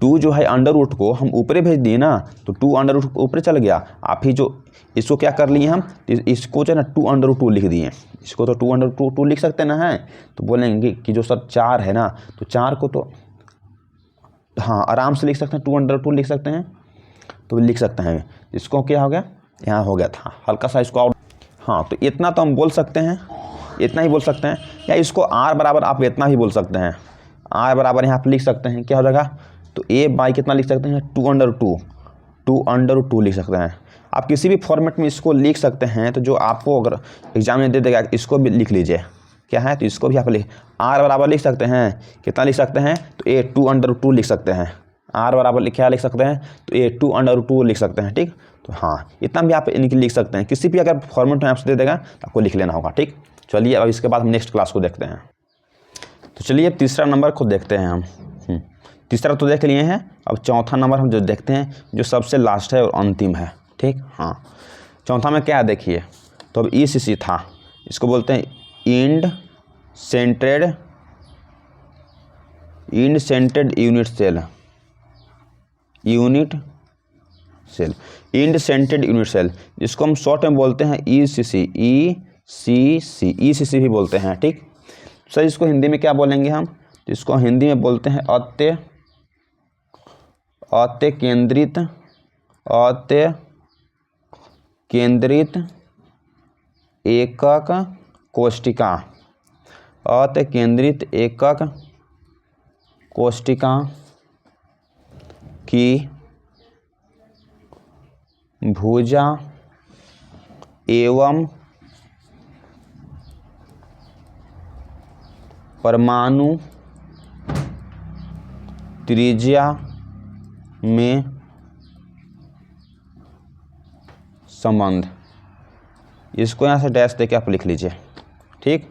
2 जो है अंडर रूट को हम ऊपरे भेज दिए ना, तो 2 अंडर रूट ऊपरे चल गया, आप ही जो इसको क्या कर लिए हम इसको जो है ना 2 अंडर रूट 2 लिख दिए, इसको तो 2 अंडर रूट 2 लिख सकते ना है, तो बोलेंगे कि जो सर 4 है ना तो 4 को तो हाँ आराम से लिख सकते हैं, 2 अंडर रूट 2 लिख सकते हैं, तो लिख सकते हैं। इसको क्या हो गया यहाँ हो गया था हल्का सा इसको, हाँ तो इतना तो हम बोल सकते हैं, इतना ही बोल सकते हैं, या इसको r बराबर आप इतना ही बोल सकते हैं, r बराबर यहाँ पर लिख सकते हैं क्या हो जाएगा तो a बाई कितना लिख सकते हैं 2 अंडर रूट 2 लिख सकते हैं। आप किसी भी फॉर्मेट में इसको लिख सकते हैं। तो जो आपको अगर एग्जाम में दे देगा इसको भी लिख लीजिए, क्या है, तो इसको भी आप आर बराबर लिख सकते हैं, कितना लिख सकते हैं, तो a2/2 लिख सकते हैं। आर बराबर क्या लिख सकते हैं, तो a2/2 लिख सकते हैं। ठीक, तो हाँ इतना भी आप इनकी लिख सकते हैं। किसी भी अगर फॉर्मेट में आपसे दे देगा तो आपको लिख लेना होगा। ठीक, चलिए अब इसके बाद हम नेक्स्ट क्लास को देखते हैं। तो चलिए अब तीसरा नंबर को देखते हैं हम। तीसरा तो देख लिए हैं, अब चौथा नंबर हम जो देखते हैं जो सबसे लास्ट है और अंतिम है। ठीक, हाँ चौथा में क्या है देखिए, तो अब ECC था, इसको बोलते हैं end centred unit cell. End centred unit cell, जिसको हम शॉर्ट में बोलते हैं ECC भी बोलते हैं। ठीक सर, इसको हिंदी में क्या बोलेंगे हम, इसको हिंदी में बोलते हैं अत्य केंद्रित एकक कोशिका। अत्य केंद्रित एकक कोशिका की भुजा एवं परमाणु त्रिज्या में संबंध, इसको यहाँ से डैश देके आप लिख लीजिए। ठीक,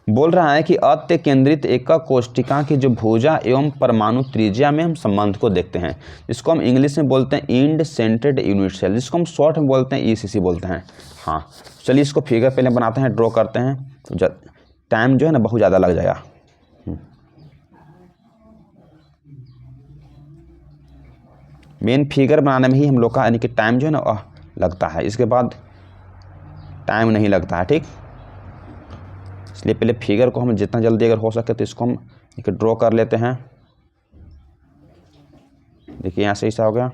बोल रहा है कि अत्य केंद्रित एकक कोशिका की जो भुजा एवं परमाणु त्रिज्या में हम संबंध को देखते हैं, जिसको हम इंग्लिश में बोलते हैं इंड सेंटेड यूनिट सेल, जिसको हम शॉर्ट में बोलते हैं ECC बोलते हैं। हाँ चलिए इसको फिगर पहले बनाते हैं, ड्रॉ करते हैं, तो टाइम जो है ना बहुत ज़्यादा लग जाएगा। मेन फिगर बनाने में ही हम लोग का यानी कि टाइम जो है ना लगता है, इसके बाद टाइम नहीं लगता है। ठीक, इसलिए पहले फिगर को हम जितना जल्दी अगर हो सके तो इसको हम एक ड्रॉ कर लेते हैं। देखिए यहाँ से ऐसा हो गया।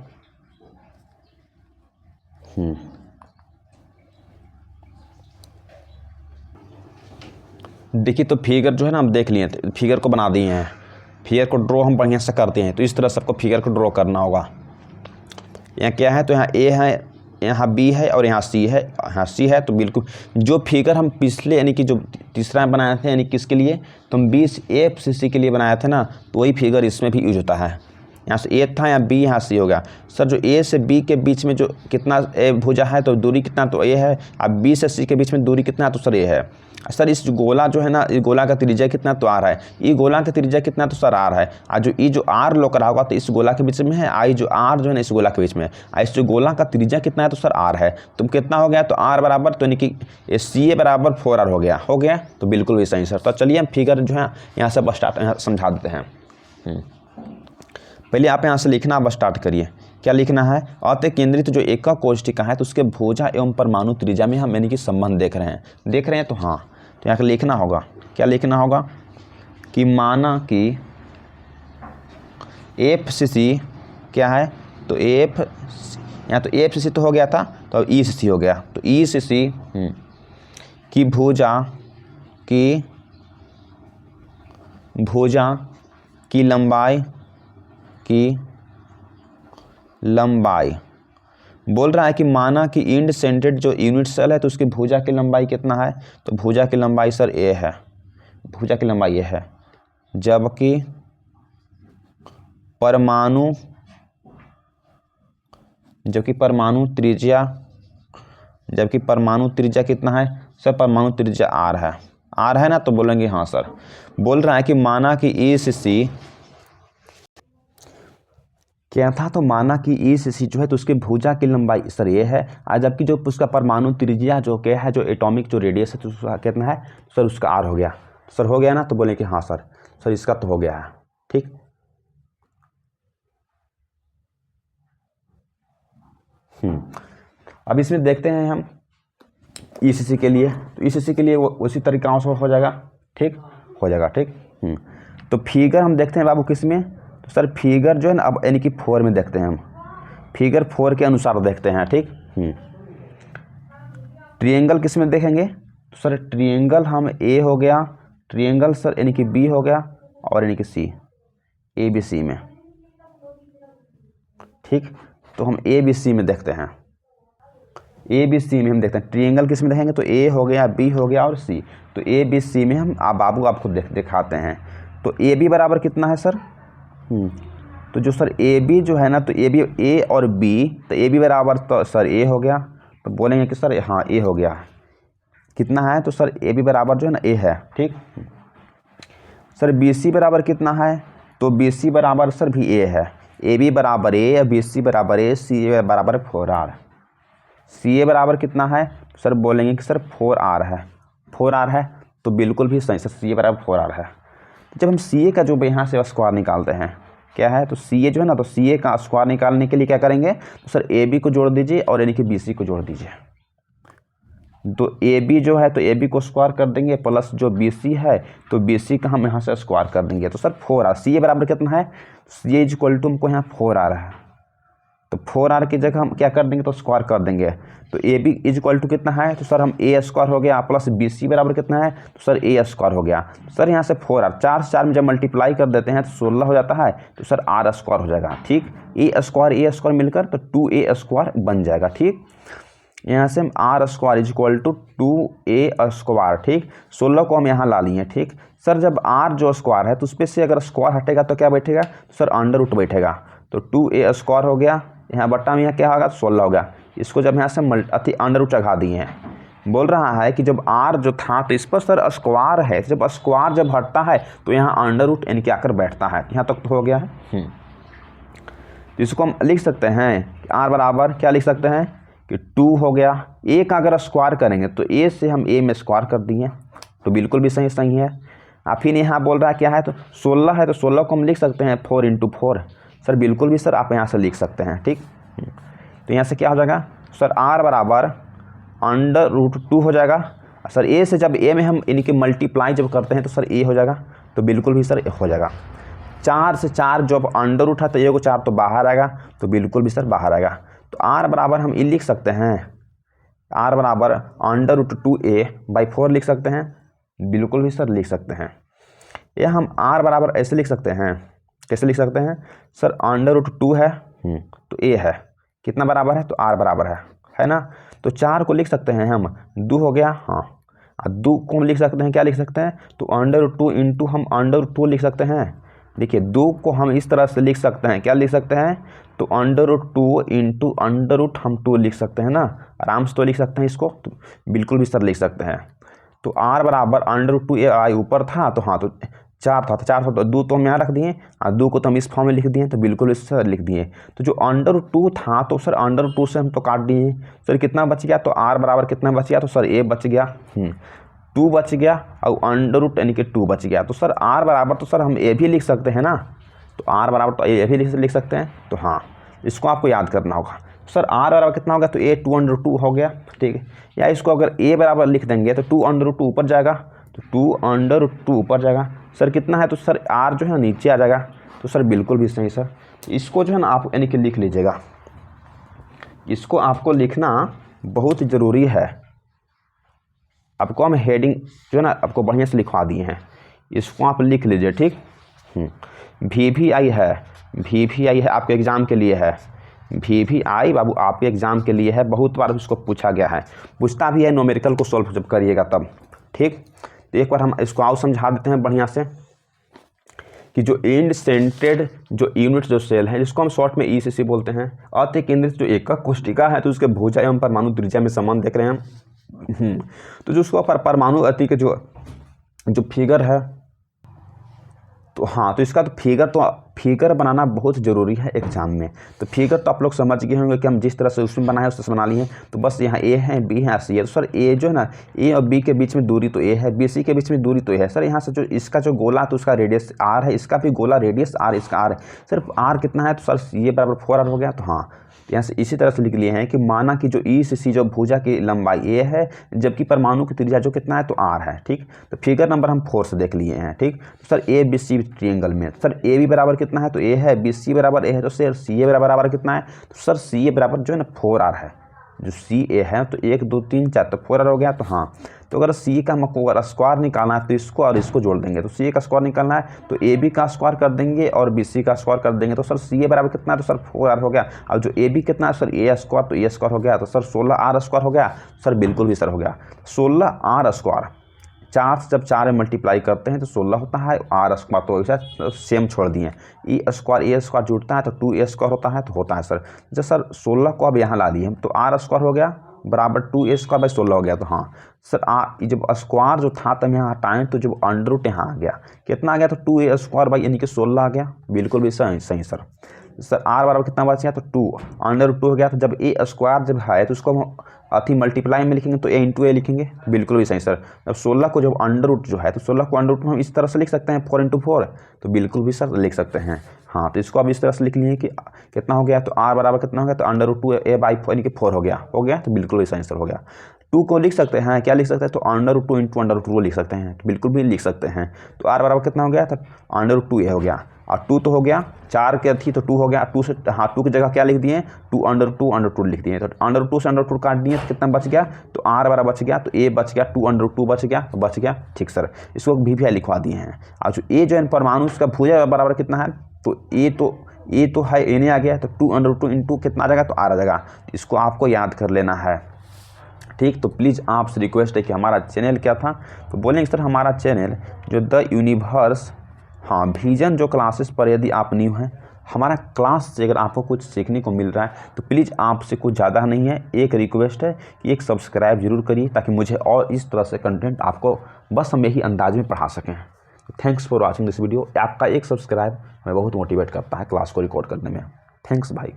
देखिए तो फिगर जो है ना हम देख लिए, फिगर को बना दिए हैं। फिगर को ड्रॉ हम बढ़िया से करते हैं, तो इस तरह सबको फिगर को ड्रॉ करना होगा। यहाँ क्या है, तो यहाँ A है, यहाँ B है और यहाँ C है, यहाँ C है। तो बिल्कुल जो फिगर हम पिछले यानी कि जो तीसरा बनाए थे यानी किसके लिए, तो हम FCC के लिए बनाए थे ना, तो वही फिगर इसमें भी यूज होता है। यहाँ से A था, यहाँ B, यहाँ C हो गया। सर जो A से B के बीच में जो कितना भुजा है, तो दूरी कितना, तो A है। अब B से C के बीच में दूरी कितना, तो सर A है। सर इस गोला जो है ना, इस गोला का त्रिज्या कितना, तो R है। ये गोला का त्रिज्या कितना, तो सर R है। और जो ये जो R लोग रहा होगा तो इस गोला के बीच में है, आई जो R जो है ना इस गोला के बीच में है। इस जो गोला का त्रिज्या कितना है, तो सर R है। तो कितना हो गया, तो R बराबर, तो यानी कि CA बराबर 4R हो गया। तो बिल्कुल भी सही सर। तो चलिए हम फिगर जो है यहाँ से स्टार्ट समझा देते हैं। पहले आप यहाँ से लिखना आप स्टार्ट करिए। क्या लिखना है, अत्य केंद्रित जो एकक कोशिका है तो उसके भुजा एवं परमाणु त्रिज्या में हम यानी कि संबंध देख रहे हैं। तो हाँ, तो यहाँ लिखना होगा, क्या लिखना होगा कि माना कि FCC क्या है, तो यहाँ तो FCC तो हो गया था, तो अब ECC हो गया। तो ECC की भुजा की लंबाई बोल रहा है कि माना कि इंड सेंटेड जो यूनिट सेल है तो उसकी भुजा की लंबाई कितना है, तो भुजा की लंबाई सर A है, भुजा की लंबाई A है। जबकि परमाणु त्रिज्या कितना है, सर परमाणु त्रिज्या R है ना, तो बोलेंगे हाँ सर। बोल रहा है कि माना कि ECC क्या था, तो माना कि ECC जो है तो उसकी भुजा की लंबाई सर ये है, और जबकि जो उसका परमाणु त्रिज्या जो क्या है, जो एटॉमिक जो रेडियस है तो उसका कितना है, सर उसका R हो गया। सर हो गया ना, तो बोले कि हाँ सर इसका तो हो गया है। ठीक, अब इसमें देखते हैं हम ECC के लिए, तो ECC के लिए वो उसी तरीका से हो जाएगा। ठीक, हो जाएगा। ठीक, तो फिगर हम देखते हैं बाबू किस में, तो सर फिगर जो है ना अब यानी कि 4 में देखते हैं हम, फिगर 4 के अनुसार देखते हैं। ठीक, ट्रिएंगल किस में देखेंगे, तो सर ट्रिएंगल हम A हो गया, ट्रिएंगल सर यानी कि B हो गया, और यानी कि C ABC में। ठीक, तो हम ए बी सी में देखते हैं। ए बी सी में हम देखते हैं ट्रायंगल किस में देखेंगे, तो ए हो गया, बी हो गया और सी। तो ए बी सी में हम बाबू आपको दिखाते हैं। तो ए बी बराबर कितना है सर, तो जो सर ए बी जो है ना, तो ए बी ए और बी, तो ए बी बराबर तो सर ए हो गया, तो बोलेंगे कि सर हाँ ए हो गया। कितना है, तो सर ए बी बराबर जो है ना ए है, ठीक। सर बी सी बराबर कितना है, तो बी सी बराबर सर भी ए है। ए बी बराबर ए, बी सी बराबर ए, सी ए बराबर 4R। सी ए बराबर कितना है, सर बोलेंगे कि सर 4R है। 4R है तो बिल्कुल भी सही, सर सी ए बराबर 4R है। जब हम सी ए का जो यहाँ से स्क्वायर निकालते हैं क्या है, तो सी ए जो है ना, तो सी ए का स्क्वायर निकालने के लिए क्या करेंगे, तो सर ए बी को जोड़ दीजिए और यानी कि बी सी को जोड़ दीजिए। तो ए बी जो है तो ए बी को स्क्वायर कर देंगे, प्लस जो बी सी है तो बी सी का हम यहाँ से स्क्वायर कर देंगे। तो सर 4R, सी ए बराबर कितना है, सी ए इक्वल टू हमको यहाँ 4R है, तो 4R की जगह हम क्या कर देंगे, तो स्क्वायर कर देंगे। तो ए बी इक्वल टू कितना है, तो सर हम ए स्क्वायर हो गया, प्लस बी सी बराबर कितना है, तो सर ए स्क्वायर हो गया। सर यहाँ से 4R, 4 से 4 में जब मल्टीप्लाई कर देते हैं तो 16 हो जाता है, तो सर आर स्क्वायर हो जाएगा, ठीक। ए स्क्वायर मिलकर तो 2a स्क्वायर बन जाएगा, ठीक। यहाँ से हम R square equal to 2a square, ठीक। 16 को हम यहाँ ला लिए, ठीक। सर जब आर जो स्क्वायर है तो उस पर से अगर स्क्वायर हटेगा तो क्या बैठेगा, तो सर अंडर रूट बैठेगा। तो 2a स्क्वायर हो गया, यहाँ बट्टा में यहाँ क्या होगा, 16 होगा। इसको जब यहाँ से अंडर रूट चढ़ा दिए हैं, बोल रहा है कि जब आर जो था तो इस पर सर स्क्वायर है, जब स्क्वायर जब हटता है तो यहाँ अंडर रूट यानी कि आकर बैठता है। यहाँ तक तो हो गया है। तो इसको हम लिख सकते हैं आर बराबर क्या लिख सकते हैं कि 2 हो गया। ए का अगर स्क्वायर करेंगे तो ए से हम ए में स्क्वायर कर दिए, तो बिल्कुल भी सही है। फिर यहाँ बोल रहा है क्या है, तो 16 है, तो 16 को हम लिख सकते हैं 4 × 4। सर बिल्कुल भी सर आप यहाँ से लिख सकते हैं, ठीक। तो यहाँ से क्या हो जाएगा, सर आर बराबर अंडर रूट 2 हो जाएगा। सर ए से जब ए में हम इनकी मल्टीप्लाई जब करते हैं तो सर ए हो जाएगा, तो बिल्कुल भी सर हो जाएगा। 4 से 4 जब अंडर रूट है तो 1 को 4 तो बाहर आएगा, तो बिल्कुल भी सर बाहर आएगा। तो आर बराबर हम ये लिख सकते हैं, आर बराबर अंडर रूट 2a/4 लिख सकते हैं, बिल्कुल भी सर लिख सकते हैं। या हम आर बराबर ऐसे लिख सकते हैं, कैसे लिख सकते हैं, सर अंडर रूट 2 है तो a है, कितना बराबर है, तो r बराबर है ना। तो 4 को लिख सकते हैं हम 2 हो गया, हाँ। 2 को हम लिख सकते हैं, क्या लिख सकते हैं, तो अंडर रूट 2 इंटू हम अंडर रूट 2 लिख सकते हैं। देखिए 2 को हम इस तरह से लिख सकते हैं, क्या लिख सकते हैं, तो under root 2 into under root हम 2 लिख सकते हैं ना, आराम से तो लिख सकते हैं इसको, तो बिल्कुल भी सर लिख सकते हैं। तो r बराबर अंडर रूट 2 आई ऊपर था, तो हाँ तो 4 था, तो 4 था, तो 2 तो हम यहाँ रख दिए, 2 को तो हम इस फॉर्म में लिख दिए, तो बिल्कुल इस सर लिख दिए। तो जो अंडर रूट 2 था तो सर अंडर रूट 2 से हम तो काट दिए, सर कितना बच गया, तो r बराबर कितना बच गया, तो सर a बच गया, 2 बच गया और अंडर रूट यानी कि 2 बच गया। तो सर r बराबर तो सर हम a भी लिख सकते हैं ना, तो r बराबर तो a भी लिख सकते हैं। तो हाँ इसको आपको याद करना होगा। सर r बराबर कितना होगा, तो a 2/2 हो गया, ठीक है। या इसको अगर a बराबर लिख देंगे तो 2/2 ऊपर जाएगा, तो 2/2 ऊपर जाएगा। सर कितना है, तो सर r जो है नीचे आ जाएगा, तो सर बिल्कुल भी सही सर। इसको जो है ना आप यानी कि लिख लीजिएगा, इसको आपको लिखना बहुत ज़रूरी है। आपको हम हेडिंग जो है ना आपको बढ़िया से लिखवा दिए हैं, इसको आप लिख लीजिए, ठीक। VVI है, VVI है आपके एग्ज़ाम के लिए है, VVI बाबू आपके एग्ज़ाम के लिए है। बहुत बार इसको पूछा गया है, पूछता भी है न्यूमेरिकल को सॉल्व जब करिएगा तब, ठीक। तो एक बार हम इसको आओ समझा देते हैं बढ़िया से कि जो एंड सेंटेड जो यूनिट जो सेल है, जिसको हम शॉर्ट में ECC बोलते हैं, अति केंद्रित जो एकक कोशिका है, तो उसके भुजा एवं परमाणु त्रिज्या में संबंध देख रहे हैं हम। तो जो उसको परमाणु अति के जो फिगर है, तो हाँ तो इसका तो फिगर बनाना बहुत ज़रूरी है एग्जाम में। तो फिगर तो आप लोग समझ गए होंगे कि हम जिस तरह से उसमें बनाए उससे बना लिए। तो बस यहाँ ए है, बी है, सी है। तो सर ए जो है ना, ए और बी के बीच में दूरी तो ए है, बी सी के बीच में दूरी तो ए है। सर यहाँ से जो इसका जो गोला तो उसका रेडियस आर है, इसका भी गोला रेडियस आर, इसका आर है। सर आर कितना है, तो सर ये बराबर 4r हो गया। तो हाँ यहाँ से इसी तरह से लिख लिए हैं कि माना कि जो ई से सी जो भुजा की लंबाई ए है, जबकि परमाणु की त्रिज्या जो कितना है, तो आर है, ठीक। तो फिगर नंबर हम 4 से देख लिए हैं, ठीक। तो sir A B C triangle में सर ए बी बराबर कितना है, तो ए है, बी सी बराबर ए है, तो सर सी ए बराबर कितना है, तो सर सी ए बराबर जो है ना 4r है। जो सी ए है तो 1 2 3 4 तो 4 हो गया। तो हाँ, तो अगर सी का हमको अगर स्क्वायर निकालना है तो इसको और इसको जोड़ देंगे। तो सी ए का स्क्वायर निकालना है तो ए बी का स्क्वायर कर देंगे और बी सी का स्क्वायर कर देंगे। तो सर सी ए बराबर कितना है, तो सर 4r हो गया। अब जो ए बी कितना है सर ए स्क्वायर, तो ए स्क्वायर हो गया। तो सर 16r स्क्वायर हो गया। सर बिल्कुल भी सर हो गया 16r स्क्वायर। 4 से जब 4 में मल्टीप्लाई करते हैं तो 16 होता है, आर स्क्वायर तो ऐसा सेम छोड़ दिए। ई स्क्वायर ए स्क्वायर जुड़ता है तो 2a स्क्वायर होता है, तो होता है सर। जब सर 16 को अब यहाँ ला दिए हम तो आर स्क्वायर हो गया बराबर 2a स्क्वायर बाई 16 हो गया। तो हाँ सर जब स्क्वायर जो था तब यहाँ हटाएं तो जब अंडर रूट यहाँ आ गया, कितना आ गया, तो 2a स्क्वायर बाई यानी कि 16 आ गया। बिल्कुल भी सही सही सर। सर आर बराबर कितना बच गया, तो 2 अंडर रूट 2 हो गया। तो जब ए स्क्वायर जब है तो उसको हम अथी मल्टीप्लाई में लिखेंगे तो ए इंटू ए लिखेंगे। बिल्कुल भी सही सर। जब 16 को जब अंडर रूट जो है तो 16 को अंडर रूट हम इस तरह से लिख सकते हैं 4 इंटू 4, तो बिल्कुल भी सर लिख सकते हैं। हाँ, तो इसको अब इस तरह से लिख लिए कि कितना हो गया, तो आर बराबर कितना हो गया, तो अंडर रूट 2 ए बाई 4 यानी कि 4 हो गया। तो बिल्कुल भी सही सर हो गया। 2 को लिख सकते हैं, क्या लिख सकते हैं, तो under root 2 into under root 2 लिख सकते हैं, तो बिल्कुल भी लिख सकते हैं। तो आर बराबर कितना हो गया, तो अंडर रूट 2 ए हो गया और 2 तो हो गया, 4 के थी तो 2 हो गया। 2 से हाँ 2 की जगह क्या लिख दिए, 2 अंडर 2 लिख दिए। तो अंडर 2 से अंडर 2 काट दिए तो कितना बच गया, तो आर बराबर बच गया, तो ए बच गया 2 अंडर 2 बच गया, तो बच गया। ठीक सर, इसको भी लिखवा दिए हैं। और जो ए जो है परमाणु उसका भुजा बराबर कितना है, तो ए तो है ए ने आ गया, तो 2 अंडर 2 इंटू कितना आ जाएगा, तो आर आ जाएगा। इसको आपको याद कर लेना है। ठीक, तो प्लीज़ आपसे रिक्वेस्ट है कि हमारा चैनल क्या था, तो बोलेंगे सर हमारा चैनल जो द यूनिवर्स हाँ विजन जो क्लासेस पर यदि आप न्यू हैं, हमारा क्लास से अगर आपको कुछ सीखने को मिल रहा है तो प्लीज़ आपसे कुछ ज़्यादा नहीं है, एक रिक्वेस्ट है कि एक सब्सक्राइब जरूर करिए ताकि मुझे और इस तरह से कंटेंट आपको बस हम यही अंदाज में पढ़ा सकें। Thanks for watching this video. आपका एक सब्सक्राइब हमें बहुत मोटिवेट करता है क्लास को रिकॉर्ड करने में। थैंक्स भाई।